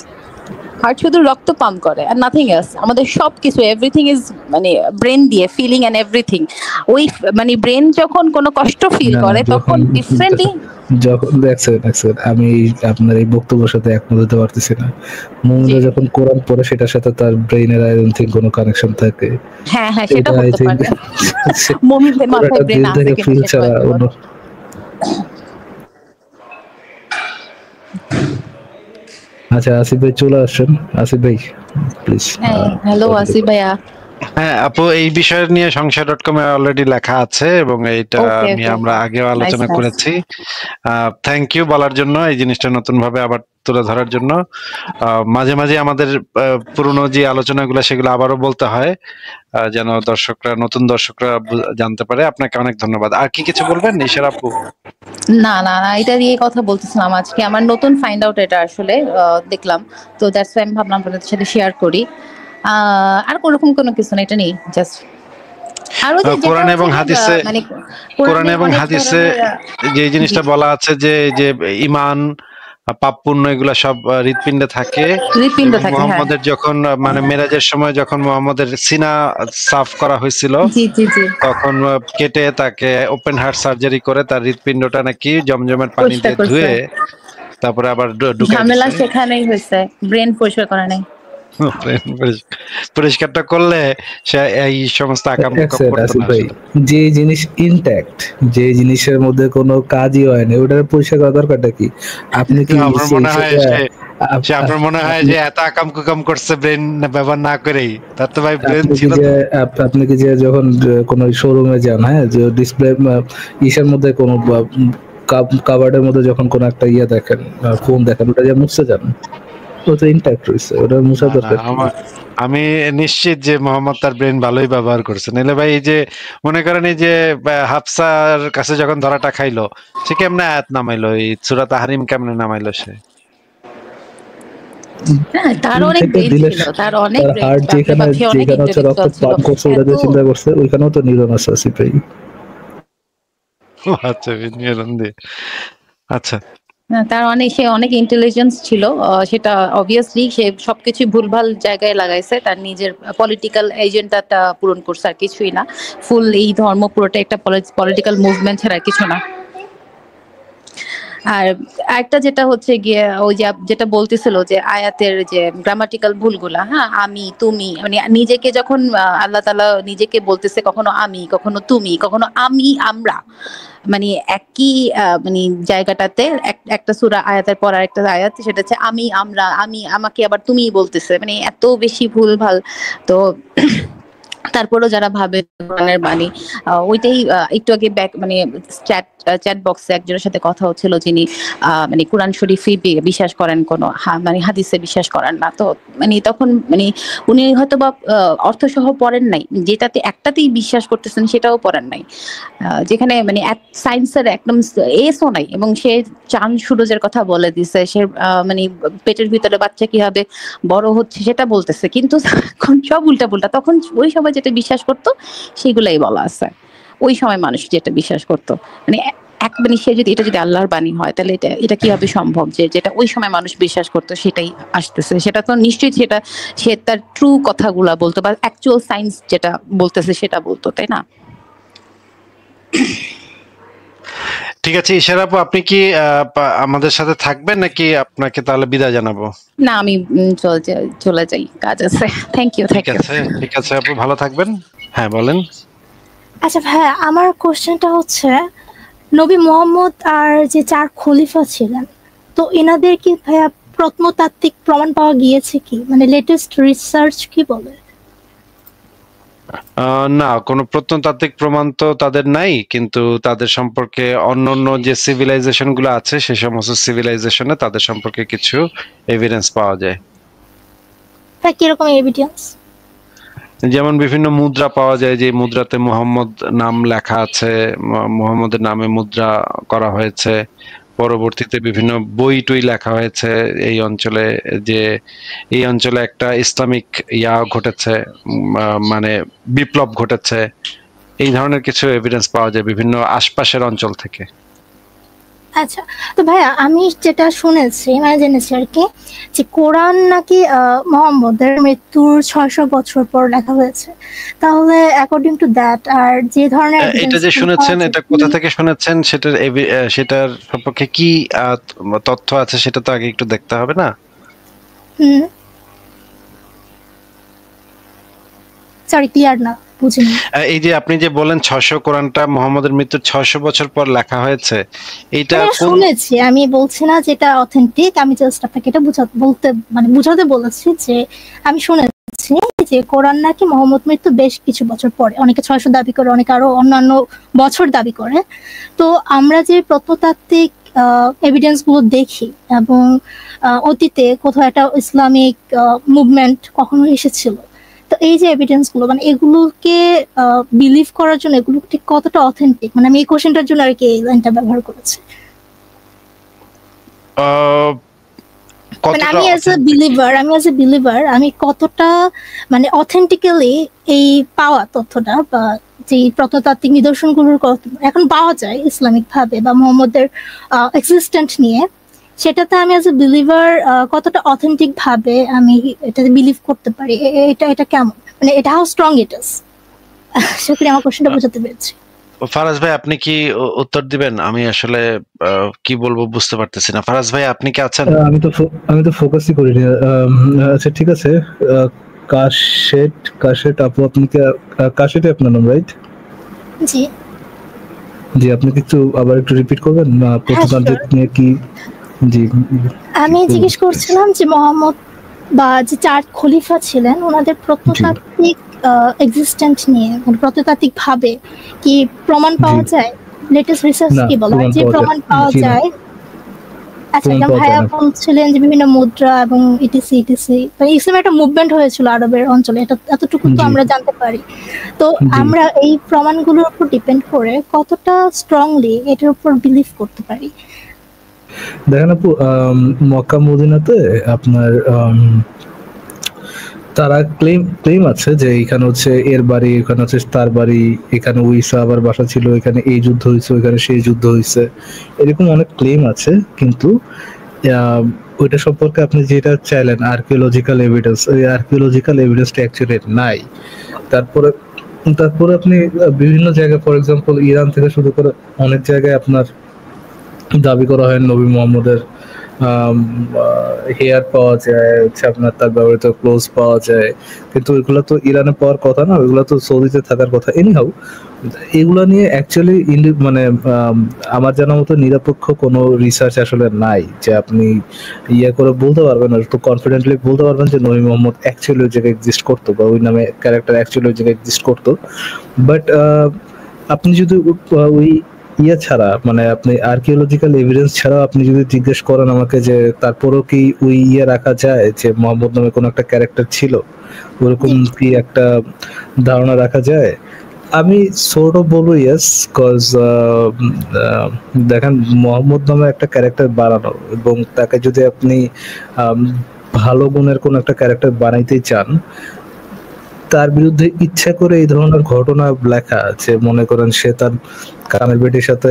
হার্ট শুধু রক্ত পাম্প করে আর নাথিং এলস। আমাদের সবকিছু এভরিথিং ইজ মানে ব্রেন দিয়ে ফিলিং এন্ড এভরিথিং। ওই মানে ব্রেন যখন কোনো কষ্ট ফিল না না, করে তখন যখন ডিফারেন্টলি যখন দেখছেন আমি আপনার এই বক্তব্যের সাথে একমত হতে পারতেছি না। মুমিনরা জি। যখন কোরআন পড়ে সেটার সাথে তার ব্রেইনের আই ডোন্ট থিংক কোনো কানেকশন থাকে। হ্যাঁ হ্যাঁ, সেটা এটা আই হতে থিংক পারে। মুমিনদের মাথায় ব্রেন দিল আছে থেকে কিনা ফিল সেটা ছাড়া হতে অন্য। পারে। আচ্ছা আসিফ ভাই চলে আসেন। আসিফ ভাই প্লিজ। হ্যাঁ, হ্যালো আসিফ ভাইয়া। হ্যাঁ আপু, এই বিষয় নিয়ে সংশয়.com এ অলরেডি লেখা আছে এবং এইটা ওকে নিয়ে ওকে, আমরা আগেও নাইস আলোচনা নাইস। করেছি। থ্যাংক ইউ বলার জন্য, এই জিনিসটা নতুন ভাবে আবার তুলে ধরার জন্য। মাঝে মাঝে আমাদের পুরনো যে আলোচনাগুলো সেগুলো আবারও বলতে হয়, যেন নতুন দর্শকরা জানতে পারে। আপনাকে অনেক ধন্যবাদ। আর কি কিছু বলবেন নিশার আপু? না না না, এটা দিয়ে কথা বলতেছিলাম আজকে। আমার নতুন ফাইন্ড আউট এটা আসলে দেখলাম। তো দ্যাটস ওয়াই আমি ভাবলাম আপনাদের সাথে শেয়ার করি। আর কোনোরকম কোনো কিছু না, এটা নেই জাস্ট। আরো যে যেটা কোরআন হচ্ছে এবং কি হাদিসে মানে কোরআন কোরআনে এবং অনেক হাদিসে ধরনের যে জি জিনিসটা বলা আছে যে ঈমান, পাপ পুণ্য এগুলা সব হৃৎপিণ্ডে থাকে। হৃৎপিণ্ড এবং থাকে, হ্যাঁ। মুহাম্মদের যখন মানে মেরাজের সময় যখন মুহাম্মদের সিনা সাফ করা হয়েছিল, জি জি জি, তখন কেটে তাকে ওপেন হার্ট সার্জারি করে তার হৃৎপিণ্ডটা নাকি জমজমের পানি পরিষ্কার দিয়ে করছে। ধুয়ে তারপরে আবার ঢুকাই ঝামেলা দিছে। সেখানেই হয়েছে, ব্রেন পরিষ্কার করা নাই। পরিষ্কারটা করলে সে এই সমস্ত আকাম কুকাম করতো আসিফ না ভাই, আসলে। যে জিনিস ইনট্যাক্ট, যে জিনিসের মধ্যে কোনো কাজই হয় না, ওটার পরিষ্কার করার দরকারটা কি? আপনি কি আমার মনে হয় সে আপনার মনে হয় আপনি যে এত আকাম কুকাম করছে ব্রেন ব্যবহার না করেই, তার তো ভাই ব্রেন আপনি কি ছিল যে তো। আপনি কি যে যখন কোনো শোরুমে যান, হ্যাঁ, যে ডিসপ্লে ইসের মধ্যে কোনো কাবার্ডের মধ্যে যখন কোনো একটা ইয়ে দেখেন, ফোন দেখেন, ওটা যে মুছতে যান, ও তো ইনট্যাক্ট রয়েছে, ওটা মুছা না না, দরকার কি? আমি নিশ্চিত যে মোহাম্মদ তার ব্রেন ভালোই ব্যবহার করছে। নাহলে ভাই এই যে মনে করেন এই যে হাফসার কাছে যখন ধরাটা খাইলো, সে কেমনে আয়াত নামাইলো, এই সূরা তাহরিম কেমনে নামাইলো সে? হ্যাঁ, তার অনেক থেকে ব্রেন দিলে ছিল, তার অনেক তার ব্রেন হার্ট ছিল। যেখানে বাপরে বাপ, সে অনেক যেখানে হচ্ছে রক্ত ইন্টেলেকচুয়াল ছিল। পাম্প করছে, ওটা এত দিয়ে চিন্তা করছে, ওইখানেও তো নিউরন আছে আসিফ ভাই। আচ্ছা, নিউরন দিয়ে। আচ্ছা, না, সে অনেক ইন্টেলিজেন্স ছিল। সেটা অবভিয়াসলি সে সবকিছু ভুলভাল জায়গায় লাগাইছে, তার নিজের পলিটিক্যাল এজেন্ডাটা পূরণ করছে, আর কিছুই না। ফুল এই ধর্ম পুরোটা একটা পলিটিক্যাল মুভমেন্ট ছাড়া আর কিছু না। আর একটা যেটা হচ্ছে গিয়ে ওই যে যেটা বলতেছিল যে আয়াতের যে গ্রামাটিক্যাল ভুলগুলা, হ্যাঁ, আমি তুমি, মানে নিজেকে যখন আল্লাহ তাআলা নিজেকে বলতেছে কখনো আমি, কখনো তুমি, কখনো আমি আমরা, মানে একই মানে জায়গাটাতে একটা সূরা আয়াতের পর আরেকটা আয়াত, সেটা হচ্ছে আমি আমরা, আমি আমাকে আবার তুমি বলতেছে, মানে এত বেশি ভুলভাল। তো তারপরও যারা ভাবে কোরআনের বাণী, ওইটাই একটু আগে ব্যাক মানে চ্যাট বক্সে একজনের সাথে কথা হচ্ছিল যিনি মানে কোরআন শরীফই বিশ্বাস করেন, কোনো মানে হাদিসে বিশ্বাস করেন না। তো মানে তখন মানে উনি হয়তো বা অর্থ সহ পড়েন নাই, যেটাতে একটাতেই বিশ্বাস করতেছেন সেটাও পড়েন নাই, যেখানে মানে সায়েন্সের একদম এসও নাই, এবং সে চাঁদ সূরজের কথা বলে দিছে, সে মানে পেটের ভিতরে বাচ্চা কিভাবে বড় হচ্ছে সেটা বলতেছে, কিন্তু সব উল্টা পুল্টা। তখন ওই সময় যেটা বিশ্বাস করতো সেগুলাই বলা আছে, ওই সময় মানুষ যেটা বিশ্বাস করতো, মানে মানে সে যদি এটা যদি আল্লাহর বাণী হয় তাহলে এটা কিভাবে সম্ভব যে যেটা ওই সময় মানুষ বিশ্বাস করতো সেটাই আসতেছে? সেটা তো নিশ্চয়ই সেটা সে তার ট্রু কথাগুলা বলতো, বা অ্যাকচুয়াল সায়েন্স যেটা বলতেছে সেটা বলতো, তাই না? ঠিক আছে ইশারা আপু, আপনি কি আমাদের সাথে থাকবেন নাকি আপনাকে তাহলে বিদায় জানাবো? না, আমি চলে যাই, কাজ আছে। Thank you. ঠিক আছে, ঠিক আছে আপু, ভালো থাকবেন। হ্যাঁ বলেন। আচ্ছা ভাইয়া, আমার কোশ্চেনটা হচ্ছে নবী মুহাম্মদ আর যে 4 খলিফা ছিলেন, তো এনাদের কি ভাইয়া প্রত্নতাত্ত্বিক প্রমাণ পাওয়া গিয়েছে কি, মানে লেটেস্ট রিসার্চ কি বলে? না, কোনো প্রত্নতাত্ত্বিক প্রমাণ তো তাদের নাই, কিন্তু তাদের সম্পর্কে অন্যান্য যে সিভিলাইজেশন গুলো আছে সে সমস্ত সিভিলাইজেশনে তাদের সম্পর্কে কিছু এভিডেন্স পাওয়া যায়। তা কিরকম এভিডেন্স? যেমন বিভিন্ন মুদ্রা পাওয়া যায়, যে মুদ্রাতে মুহাম্মদ নাম লেখা আছে, মুহাম্মদের নামে মুদ্রা করা হয়েছে। পরবর্তীতে বিভিন্ন বই টই লেখা হয়েছে এই অঞ্চলে, যে এই অঞ্চলে একটা ইসলামিক ঘটেছে, মানে বিপ্লব ঘটেছে। এই ধরনের কিছু এভিডেন্স পাওয়া যায় বিভিন্ন আশপাশের অঞ্চল থেকে। আচ্ছা, তো ভাইয়া আমি যেটা শুনেছি মানে জেনেছি আর কি, যে কোরআন নাকি মুহাম্মদের মৃত্যুর 600 বছর পর লেখা হয়েছে। তাহলে অ্যাকর্ডিং টু দ্যাট, আর যে ধরনের এটা যে শুনেছেন, এটা কোথা থেকে শুনেছেন, সেটার সম্পর্কে কি তথ্য আছে সেটা তো আগে একটু দেখতে হবে না? সরি, ক্লিয়ার না, বুঝিনি। এই যে আপনি যে বলেন 600, কোরআনটা মুহাম্মদের মৃত্যুর 600 বছর পর লেখা হয়েছে, এইটা শুনেছি, আমি বলছি না যেটা অথেন্টিক, আমি জাস্ট আপনাকে এটা বুঝাতে বলেছি যে আমি শুনেছি যে কোরআন নাকি মুহাম্মদ মৃত্যু বেশ কিছু বছর পরে, অনেকে 600 দাবি করে, অনেকে আরো অন্যান্য বছর দাবি করে। তো আমরা যে প্রত্নতাত্ত্বিক এভিডেন্স গুলো দেখি, এবং অতীতে কোথাও একটা ইসলামিক মুভমেন্ট কখনো এসেছিল, তো এই যে এভিডেন্স গুলো, মানে এগুলোকে বিলিভ করার জন্য এগুলো ঠিক কতটা অথেন্টিক, মানে আমি এই কোশ্চেনটার জন্য আর কি এই লাইনটা ব্যবহার করেছি। মানে আমি অ্যাজ এ বিলিভার আমি কতটা মানে অথেন্টিক্যালি এই পাওয়া তথ্যটা বা যে প্রত্নতাত্ত্বিক নিদর্শনগুলোর এখন পাওয়া যায় ইসলামিক ভাবে বা মুহাম্মদের এক্সিস্টেন্ট নিয়ে, সেটাতে আমি অ্যাজ এ বিলিভার কতটা অথেন্টিক ভাবে আমি এটাতে বিলিভ করতে পারি, এটা কেমন, মানে এটা হাউ স্ট্রং ইট ইজ। আশা করি আমার কোশ্চেনটা বোঝাতে পেরেছি। ফারাজ ভাই আপনি কি উত্তর দিবেন? আমি আসলে কি বলবো বুঝতে পারতেছি না। ফারাজ ভাই আপনি কি আছেন? আমি তো ফোকাসই করিনি। আচ্ছা ঠিক আছে, কাশেট আপু, আপনি কি কাশেটে আপনার নাম, রাইট? জি জি, আপনি কি একটু আবার একটু রিপিট করবেন না প্রত্নতান্ত্রিক নিয়ে কি? জি, আমি জিজ্ঞেস করছিলাম যে মুহাম্মদ বা যে 4 খলিফা ছিলেন ওনাদের প্রত্নতাত্ত্বিক এক্সিস্টেন্ট নিয়ে, মানে প্রত্নতাত্ত্বিক ভাবে কি প্রমাণ পাওয়া যায়? লেটেস্ট রিসার্চ কি বলে যে প্রমাণ পাওয়া যায়? আচ্ছা, ভাইয়া বলছিলেন যে বিভিন্ন মুদ্রা এবং ইটিসি মানে ইসলামের একটা মুভমেন্ট হয়েছিল আরবের অঞ্চলে, এতটুকু তো আমরা জানতে পারি। তো আমরা এই প্রমাণগুলোর উপর ডিপেন্ড করে কতটা স্ট্রংলি এটার উপর বিলিভ করতে পারি? দেখেন আপু, মক্কা মদিনাতে আপনার তারা ক্লেম আছে যে এখানে হচ্ছে এর বাড়ি, এখানে হচ্ছে তার বাড়ি, এখানে ওই সাহাবার বাসা ছিল, এখানে এই যুদ্ধ হয়েছে, ওইখানে সেই যুদ্ধ হয়েছে, এরকম অনেক ক্লেম আছে। কিন্তু ওইটা সম্পর্কে আপনি যেটা চাইলেন আর্কিওলজিক্যাল এভিডেন্স, ওই আর্কিওলজিক্যাল এভিডেন্সটা অ্যাকচুয়ালি নাই। তারপরে আপনি বিভিন্ন জায়গায়, ফর এক্সাম্পল ইরান থেকে শুরু করে অনেক জায়গায় আপনার দাবি করা হয় নবী মোহাম্মদের হেয়ার পাওয়া যায়, হচ্ছে আপনার তার ব্যবহৃত ক্লোজ পাওয়া যায়, কিন্তু এগুলো তো ইরানে পাওয়ার কথা না, ওইগুলো তো সৌদিতে থাকার কথা। এনিহাউ এগুলো নিয়ে অ্যাকচুয়ালি মানে আমার জানা মতো নিরপেক্ষ কোনো রিসার্চ আসলে নাই যে আপনি ইয়ে করে বলতে পারবেন, আর তো কনফিডেন্টলি বলতে পারবেন যে নবী মোহাম্মদ অ্যাকচুয়ালি ওই জায়গায় এক্সিস্ট করতো বা ওই নামে ক্যারেক্টার অ্যাকচুয়ালি ওই জায়গায় এক্সিস্ট করতো। বাট আপনি যদি ওই ইয়ে ছাড়া, মানে আপনি আর্কিওলজিক্যাল এভিডেন্স ছাড়া আপনি যদি জিজ্ঞেস করেন আমাকে যে তারপরও কি ওই ইয়ে রাখা যায় যে মোহাম্মদ নামে কোনো একটা ক্যারেক্টার ছিল, ওরকম কি একটা ধারণা রাখা যায়, আমি সোর্ট অফ বলবো ইয়েস। কজ দেখেন মোহাম্মদ নামে একটা ক্যারেক্টার বানানো এবং তাকে যদি আপনি ভালো গুণের কোনো একটা ক্যারেক্টার বানাইতে চান, তার বিরুদ্ধে ইচ্ছা করে এই ধরনের ঘটনা লেখা আছে, মনে করেন সে তার কামের বেটির সাথে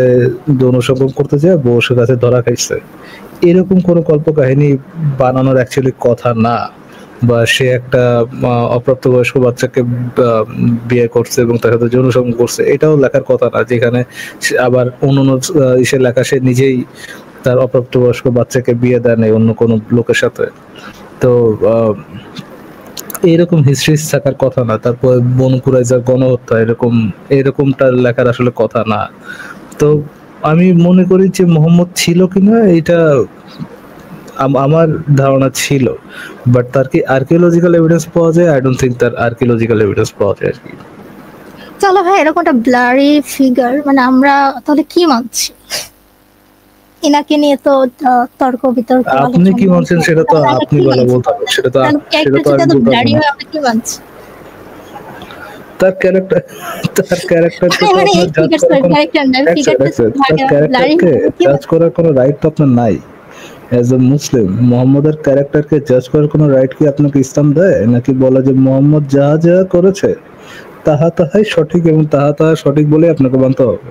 যৌন সঙ্গম করতে যায়, বউর কাছে ধরা খাইছে, এরকম কোনো কল্পকাহিনী বানানোর অ্যাকচুয়ালি কথা না। বা সে একটা অপ্রাপ্তবয়স্ক বাচ্চাকে বিয়ে করছে এবং তার সাথে যৌন সঙ্গম করছে, এটাও লেখার কথা না, যেখানে আবার অন্য ইসে লেখা সে নিজেই তার অপ্রাপ্তবয়স্ক বাচ্চাকে বিয়ে দেয় নাই অন্য কোনো লোকের সাথে। তো এরকম হিস্ট্রি থাকার কথা না। তারপর বনু কুরাইজার গণহত্যা, এরকমটা লেখার আসলে কথা না। তো আমি মনে করি যে মোহাম্মদ ছিল কিনা এটা আমার ধারণা ছিল, বাট তার কি আর্কিওলজিক্যাল এভিডেন্স পাওয়া যায়? আই ডোন্ট থিংক তার আর্কিওলজিক্যাল এভিডেন্স পাওয়া যায় আর কি। চলো ভাই, এরকম একটা ব্লারি ফিগার, মানে আমরা তাহলে কি মানছি? এনাকে নিয়ে তো তর্ক বিতর্ক, আপনি কি মানছেন সেটা তো আপনি ভালো বলতে হবে, সেটা তো আমি বলতে পারবো না। আমরা কি মানছি? তার ক্যারেক্টার জাজ করার কোনো রাইট তো আপনার নাই। অ্যাজ এ মুসলিম মোহাম্মদের ক্যারেক্টারকে জাজ করার কোনো রাইট কি আপনাকে ইসলাম দেয়? নাকি বলে যে মোহাম্মদ যা যা করেছে তাহাই সঠিক এবং তাহা সঠিক বলে আপনাকে মানতে হবে?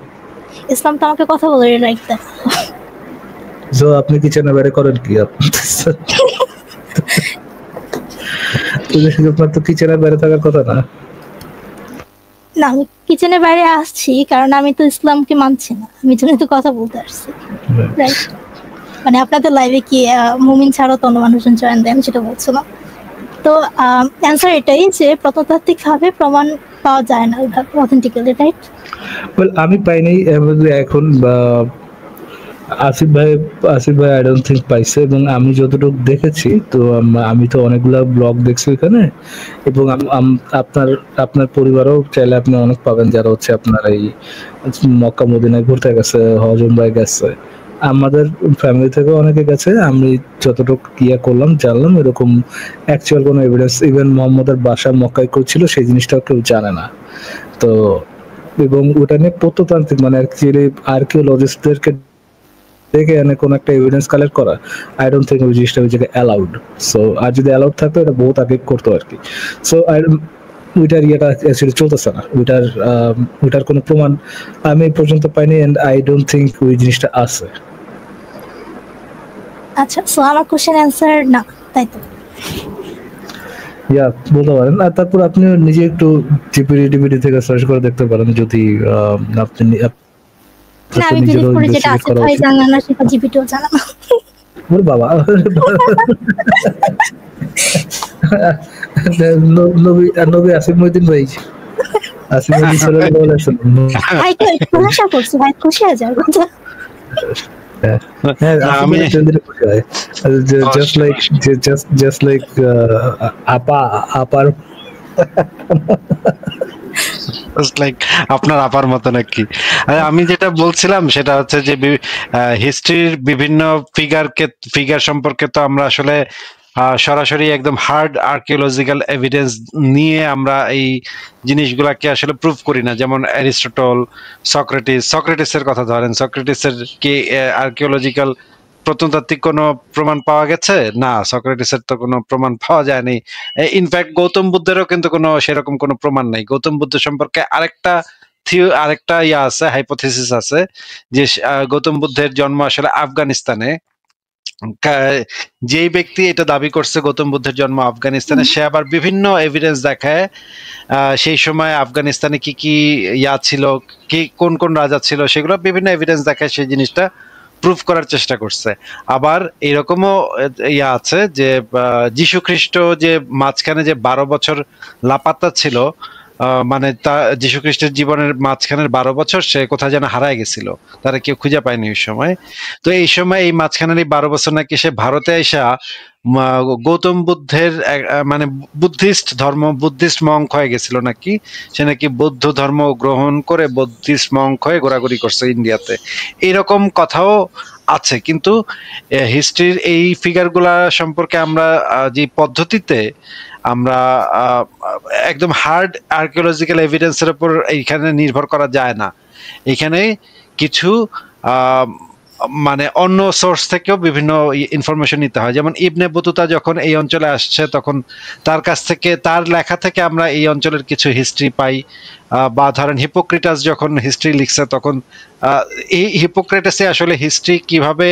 ইসলাম তো আমাকে কথা বলে রাইট দেয়। তো আপনি কিচেনে বাইরে করেন কি? আপনার তো কিচেনের বাইরে থাকার কথা না। না, আমি কিচেনের বাইরে আসছি কারণ আমি তো ইসলামকে মানছি না, আমি জন্য তো কথা বলতে আসছি। রাইট, মানে আপনাদের লাইভে কি মুমিন ছাড়াও তো অন্য মানুষজন জয়েন দেন, সেটা বলছিলাম। তো অ্যান্সার এটাই যে প্রত্নতাত্ত্বিক ভাবে প্রমাণ পাওয়া যায় না ওইভাবে অথেন্টিক্যালি, রাইট? ওয়েল আমি পাইনি এখন, আসিফ ভাই আই ডোন্ট থিঙ্ক পাইছে, এবং আমি যতটুকু দেখেছি, তো আমি তো অনেকগুলা ব্লগ দেখছি এখানে, এবং আপনার পরিবারও চাইলে আপনি অনেক পাবেন যারা হচ্ছে আপনার এই মক্কা মদিনায় ঘুরতে গেছে, হজ উমরায় গেছে, আমাদের ফ্যামিলি থেকে অনেকে গেছে। আমি যতটুকু করলাম জানলাম এরকম অ্যাকচুয়াল কোনো এভিডেন্স, ইভেন মোহাম্মদের বাসা মক্কায় ছিল সেই জিনিসটাও কেউ জানে না। তো এবং ওটা নিয়ে প্রত্নতান্ত্রিক মানে অ্যাকচুয়ালি আর্কিওলজিস্টদেরকে দেখে এনে কোন একটা এভিডেন্স কালেক্ট করা, আই ডোন্ট থিঙ্ক ওই জিনিসটা ওই জায়গায় অ্যালাউড। সো আর যদি অ্যালাউড থাকতো এটা বহুত আগে করতো আর কি। সো ওইটার ইয়েটা অ্যাকচুয়ালি চলতেছে না, ওইটার কোনো প্রমাণ আমি পর্যন্ত পাইনি, এন্ড আই ডোন্ট থিঙ্ক ওই জিনিসটা আছে। আচ্ছা, সো আমার কোশ্চেন অ্যান্সার না, তাই তো? ইয়া, বলতে পারেন। আর তারপর আপনি নিজে একটু জিপিডি থেকে সার্চ করে দেখতে পারেন যদি আপনি না, আমি বিলিভ করি যেটা আছে ভাই জানা না সেটা জিপিটিও জানা না। ওরে বাবা, নবী আসিফ মহিউদ্দিন ভাই, আসিফ মহিউদ্দিন সাল্লাল্লাহু আলাইহি ওয়াসাল্লাম ভাই তো একটু আশা করছি ভাই খুশি হয়ে যাবে। আমি just like আপার আপনার আপার মতো নাকি? আমি যেটা বলছিলাম সেটা হচ্ছে যে হিস্ট্রির বিভিন্ন ফিগার সম্পর্কে তো আমরা আসলে সরাসরি একদম হার্ড আর্কিওলজিক্যাল এভিডেন্স নিয়ে আমরা এই জিনিসগুলাকে আসলে প্রুফ করি না। যেমন অ্যারিস্টটল, সক্রেটিসের কথা ধরেন, সক্রেটিসের কি আর্কিওলজিক্যাল প্রত্নতাত্ত্বিক কোনো প্রমাণ পাওয়া গেছে? না, সক্রেটিসের তো কোনো প্রমাণ পাওয়া যায়নি। ইনফ্যাক্ট গৌতম বুদ্ধেরও কিন্তু কোনো সেরকম কোনো প্রমাণ নাই। গৌতম বুদ্ধ সম্পর্কে আরেকটা আছে, হাইপোথিসিস আছে যে গৌতম বুদ্ধের জন্ম আসলে আফগানিস্তানে। যেই ব্যক্তি এটা দাবি করছে গৌতম বুদ্ধের জন্ম আফগানিস্তানে, সে আবার বিভিন্ন এভিডেন্স দেখায় সেই সময় আফগানিস্তানে কি কি ছিল, কি কোন কোন রাজা ছিল, সেগুলো বিভিন্ন এভিডেন্স দেখায় সেই জিনিসটা প্রুফ করার চেষ্টা করছে। আবার এরকমও ইয়া আছে যে যীশু খ্রিস্ট যে মাঝখানে যে 12 বছর লাপাত্তা ছিল, মানে তা যীশু খ্রিস্টের জীবনের মাঝখানের 12 বছর সে কোথায় যেন হারায় গেছিল, তারা কেউ খুঁজে পায়নি ওই সময়। তো এই সময় এই মাঝখানের এই 12 বছর নাকি সে ভারতে এসে গৌতম বুদ্ধের মানে বুদ্ধিস্ট মঙ্ক হয়ে গেছিল নাকি, সে নাকি বৌদ্ধ ধর্ম গ্রহণ করে বুদ্ধিস্ট মঙ্ক হয়ে ঘোরাঘুরি করছে ইন্ডিয়াতে, এরকম কথাও আছে। কিন্তু হিস্ট্রির এই ফিগারগুলা সম্পর্কে আমরা যে পদ্ধতিতে আমরা একদম হার্ড আর্কিওলজিক্যাল এভিডেন্সের উপর এইখানে নির্ভর করা যায় না। এখানে কিছু মানে অন্য সোর্স থেকেও বিভিন্ন ইনফরমেশন নিতে হয়। যেমন ইবনে বতুতা যখন এই অঞ্চলে আসছে তখন তার কাছ থেকে, তার লেখা থেকে আমরা এই অঞ্চলের কিছু হিস্ট্রি পাই। বা ধরেন হিপোক্রেটাস যখন হিস্ট্রি লিখছে তখন এই হিপোক্রেটাসে আসলে হিস্ট্রি কিভাবে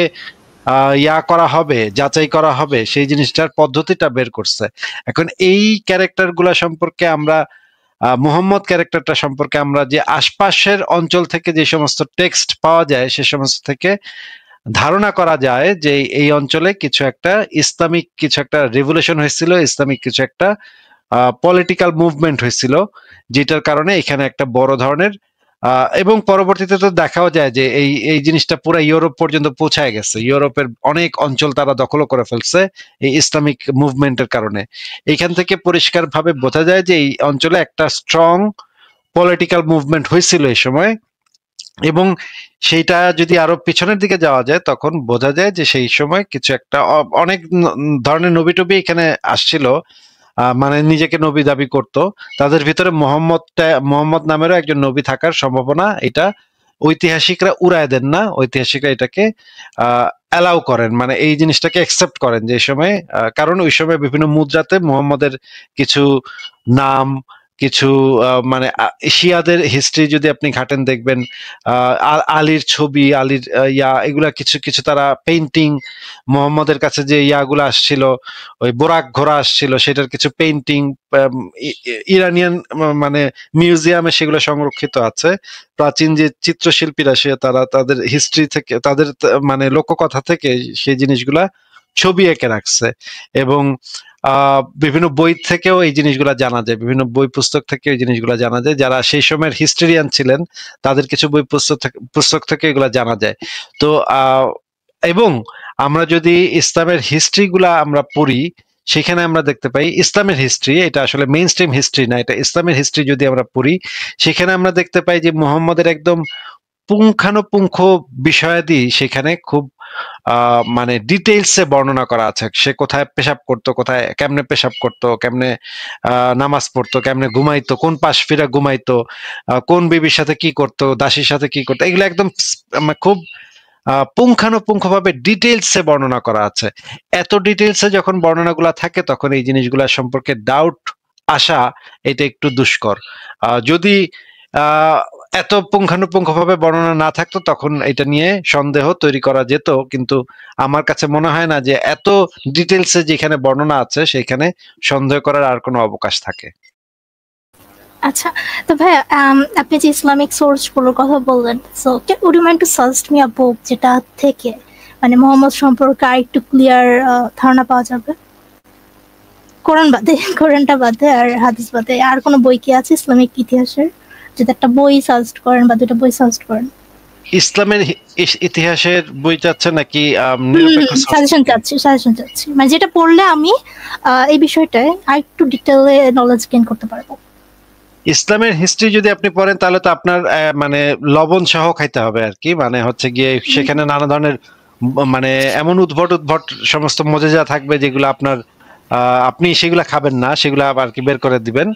ইয়া করা হবে, যাচাই করা হবে, সেই জিনিসটার পদ্ধতিটা বের করছে। এখন এই ক্যারেক্টারগুলা সম্পর্কে আমরা মুহাম্মদ ক্যারেক্টারটা সম্পর্কে আমরা যে আশপাশের অঞ্চল থেকে যে সমস্ত টেক্সট পাওয়া যায় সে সমস্ত থেকে ধারণা করা যায় যে এই অঞ্চলে কিছু একটা ইসলামিক কিছু একটা রেভলিউশন হয়েছিল, ইসলামিক কিছু একটা পলিটিক্যাল মুভমেন্ট হয়েছিল, যেটার কারণে এখানে একটা বড় ধরনের এবং পরবর্তীতে তো দেখাও যায় যে এই জিনিসটা পুরো ইউরোপ পর্যন্ত পৌঁছায় গেছে। ইউরোপের অনেক অঞ্চল তারা দখল করে ফেলছে এই ইসলামিক মুভমেন্টের কারণে। এইখান থেকে পরিষ্কারভাবে বোঝা যায় যে এই অঞ্চলে একটা স্ট্রং পলিটিক্যাল মুভমেন্ট হয়েছিল এই সময়, এবং সেইটা যদি আরো পিছনের দিকে যাওয়া যায় তখন বোঝা যায় যে সেই সময় কিছু একটা অনেক ধরনের নবী টবি এখানে আসছিল, মানে নিজেকে নবী দাবি করত। তাদের ভিতরে মোহাম্মদ নামেরও একজন নবী থাকার সম্ভাবনা এটা ঐতিহাসিকরা উড়ায় দেন না, ঐতিহাসিকরা এটাকে অ্যালাউ করেন, মানে এই জিনিসটাকে অ্যাকসেপ্ট করেন যে সময়, কারণ ওই সময় বিভিন্ন মুদ্রাতে মোহাম্মদের কিছু নাম, কিছু মানে শিয়াদের হিস্ট্রি যদি আপনি ঘাটেন দেখবেন আলীর ছবি, আলীর ইয়া, এগুলা কিছু কিছু তারা পেইন্টিং, মোহাম্মদের কাছে যে ইয়াগুলো আসছিল, ওই বোরাক ঘোড়া আসছিল, সেটার কিছু পেইন্টিং ইরানিয়ান মানে মিউজিয়ামে সেগুলো সংরক্ষিত আছে। প্রাচীন যে চিত্রশিল্পীরা সে তারা তাদের হিস্ট্রি থেকে, তাদের মানে লোককথা থেকে সেই জিনিসগুলা ছবি এঁকে রাখছে। এবং বিভিন্ন বই থেকেও এই জিনিসগুলা জানা যায়, বিভিন্ন বই পুস্তক থেকে এই জিনিসগুলা জানা যায়। যারা সেই সময়ের হিস্টোরিয়ান ছিলেন তাদের কিছু বই পুস্তক থেকে এগুলা জানা যায়। তো এবং আমরা যদি ইসলামের হিস্ট্রি গুলা আমরা পড়ি সেখানে আমরা দেখতে পাই ইসলামের হিস্ট্রি, এটা আসলে মেইন স্ট্রিম হিস্ট্রি না, এটা ইসলামের হিস্ট্রি যদি আমরা পড়ি সেখানে আমরা দেখতে পাই যে মুহাম্মদের একদম পুঙ্খানুপুঙ্খ বিষয়াদি সেখানে খুব মানে ডিটেইলসে বর্ণনা করা আছে। সে কোথায় পেশাব করতো, কোথায় কেমনে পেশাব করতো, কেমনে নামাজ পড়তো, কেমনে ঘুমাইতো, কোন পাশ ফিরা ঘুমাইতো, কোন বিবির সাথে কি করতো, দাসীর সাথে কি করতো, এগুলো একদম খুব পুঙ্খানুপুঙ্খভাবে ডিটেইলসে বর্ণনা করা আছে। এত ডিটেইলসে যখন বর্ণনাগুলা থাকে তখন এই জিনিসগুলা সম্পর্কে ডাউট আসা এটা একটু দুষ্কর। যদি এত পুঙ্খানুপুঙ্খভাবে বর্ণনা না থাকতো তখন এটা নিয়ে সন্দেহ তৈরি করা যেত, কিন্তু আমার কাছে মনে হয় না যে এত ডিটেইলসে যেখানে বর্ণনা আছে সেখানে সন্দেহ করার আর কোনো অবকাশ থাকে। আচ্ছা, তো ভাই আপনি যে ইসলামিক সোর্স গুলোর কথা বললেন, so would you mind to suggest me a book যেটা থেকে মানে মোহাম্মদ সম্পর্কে আরেকটু ক্লিয়ার ধারণা পাওয়া যাবে? কোরআনটা বাদে আর হাদিস বাদে আর কোনো বই কি আছে ইসলামিক ইতিহাসের, যেটা একটা বই সাজেস্ট করেন বা দুটো বই সাজেস্ট করেন? ইসলামের ইতিহাসের বই চাচ্ছে নাকি সাজেশন চাচ্ছি, মানে যেটা পড়লে আমি এই বিষয়টায় আরেকটু ডিটেইলে নলেজ গেইন করতে পারবো। ইসলামের হিস্ট্রি যদি আপনি পড়েন তাহলে তো আপনার মানে লবণ সহ খাইতে হবে আর কি, মানে হচ্ছে গিয়ে সেখানে নানা ধরনের মানে এমন উদ্ভট সমস্ত মজেজা থাকবে যেগুলো আপনার আপনি সেগুলা খাবেন না, সেগুলা আর কি বের করে দিবেন,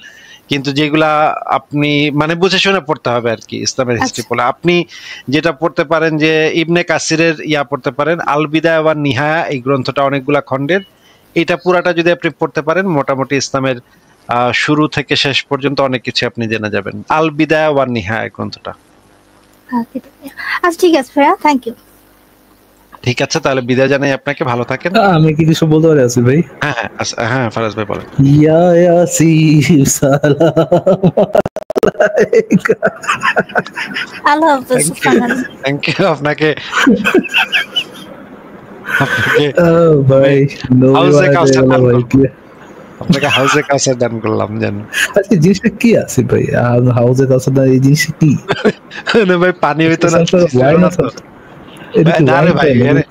কিন্তু যেগুলা আপনি মানে বুঝে শুনে পড়তে হবে আর কি। ইসলামের হিস্ট্রি পড়লে আপনি যেটা পড়তে পারেন যে ইবনে কাসিরের ইয়া পড়তে পারেন, আল বিদায়া ওয়ান নিহায়া, এই গ্রন্থটা অনেকগুলা খণ্ডের, এটা পুরাটা যদি আপনি পড়তে পারেন মোটামুটি ইসলামের শুরু থেকে শেষ পর্যন্ত অনেক কিছু আপনি জেনে যাবেন। আল বিদায়া ওয়ান নিহায়া গ্রন্থটা। আচ্ছা ঠিক আছে ভাইয়া, থ্যাংক ইউ। ঠিক আছে, তাহলে বিদায় জানাই আপনাকে, ভালো থাকেন। আমি কি কিছু বলতে পারি আসিফ ভাই? হ্যাঁ ফারাজ ভাই বলেন। ইয়া ইয়াসিন সালাম আল্লাহ হাফেজ ফারহান। থ্যাংক ইউ আপনাকে ভাই হাউজে কাউসার দান ভাই করলাম। আপনাকে হাউজে কাউসার দান করলাম জান। আজকে জিনিসটা কি আছে ভাই? হাউজে কাউসার দান এই জিনিসটা কি? না ভাই পানি হইতো না, এটা কি না রে wine ভাই, টাইপ? এখানে-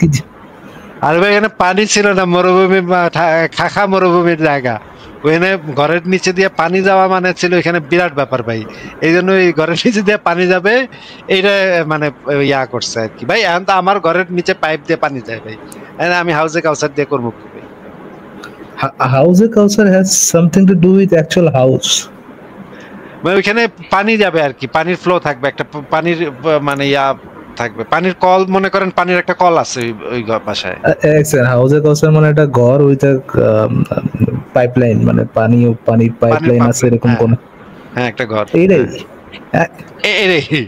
আরে ভাই এখানে পানি ছিল না, মরুভূমি খাখা মরুভূমির জায়গা, ওখানে ঘরের নিচে দিয়ে পানি যাওয়া মানে ছিল এখানে বিরাট ব্যাপার ভাই। এই জন্য এই ঘরের নিচে দিয়ে পানি যাবে এইটা মানে ইয়া করছে আর কি ভাই। এখন তো আমার ঘরের নিচে পাইপ দিয়ে পানি যায় ভাই, এখন আমি হাউজে কাউসার দিয়ে করবো কি ভাই? হাউজে কাউসার has something to do with actual house. মানে ওইখানে পানি যাবে আর কি, পানির ফ্লো থাকবে, একটা পানির মানে ইয়া থাকবে, পানির কল, মনে করেন পানির একটা কল আছে ওই বাসায়। হাউজে কাউসার মানে একটা ঘর উইথ পাইপলাইন, মানে পানির পাইপলাইন আছে এরকম কোন? হ্যাঁ একটা ঘর, এইটাই এই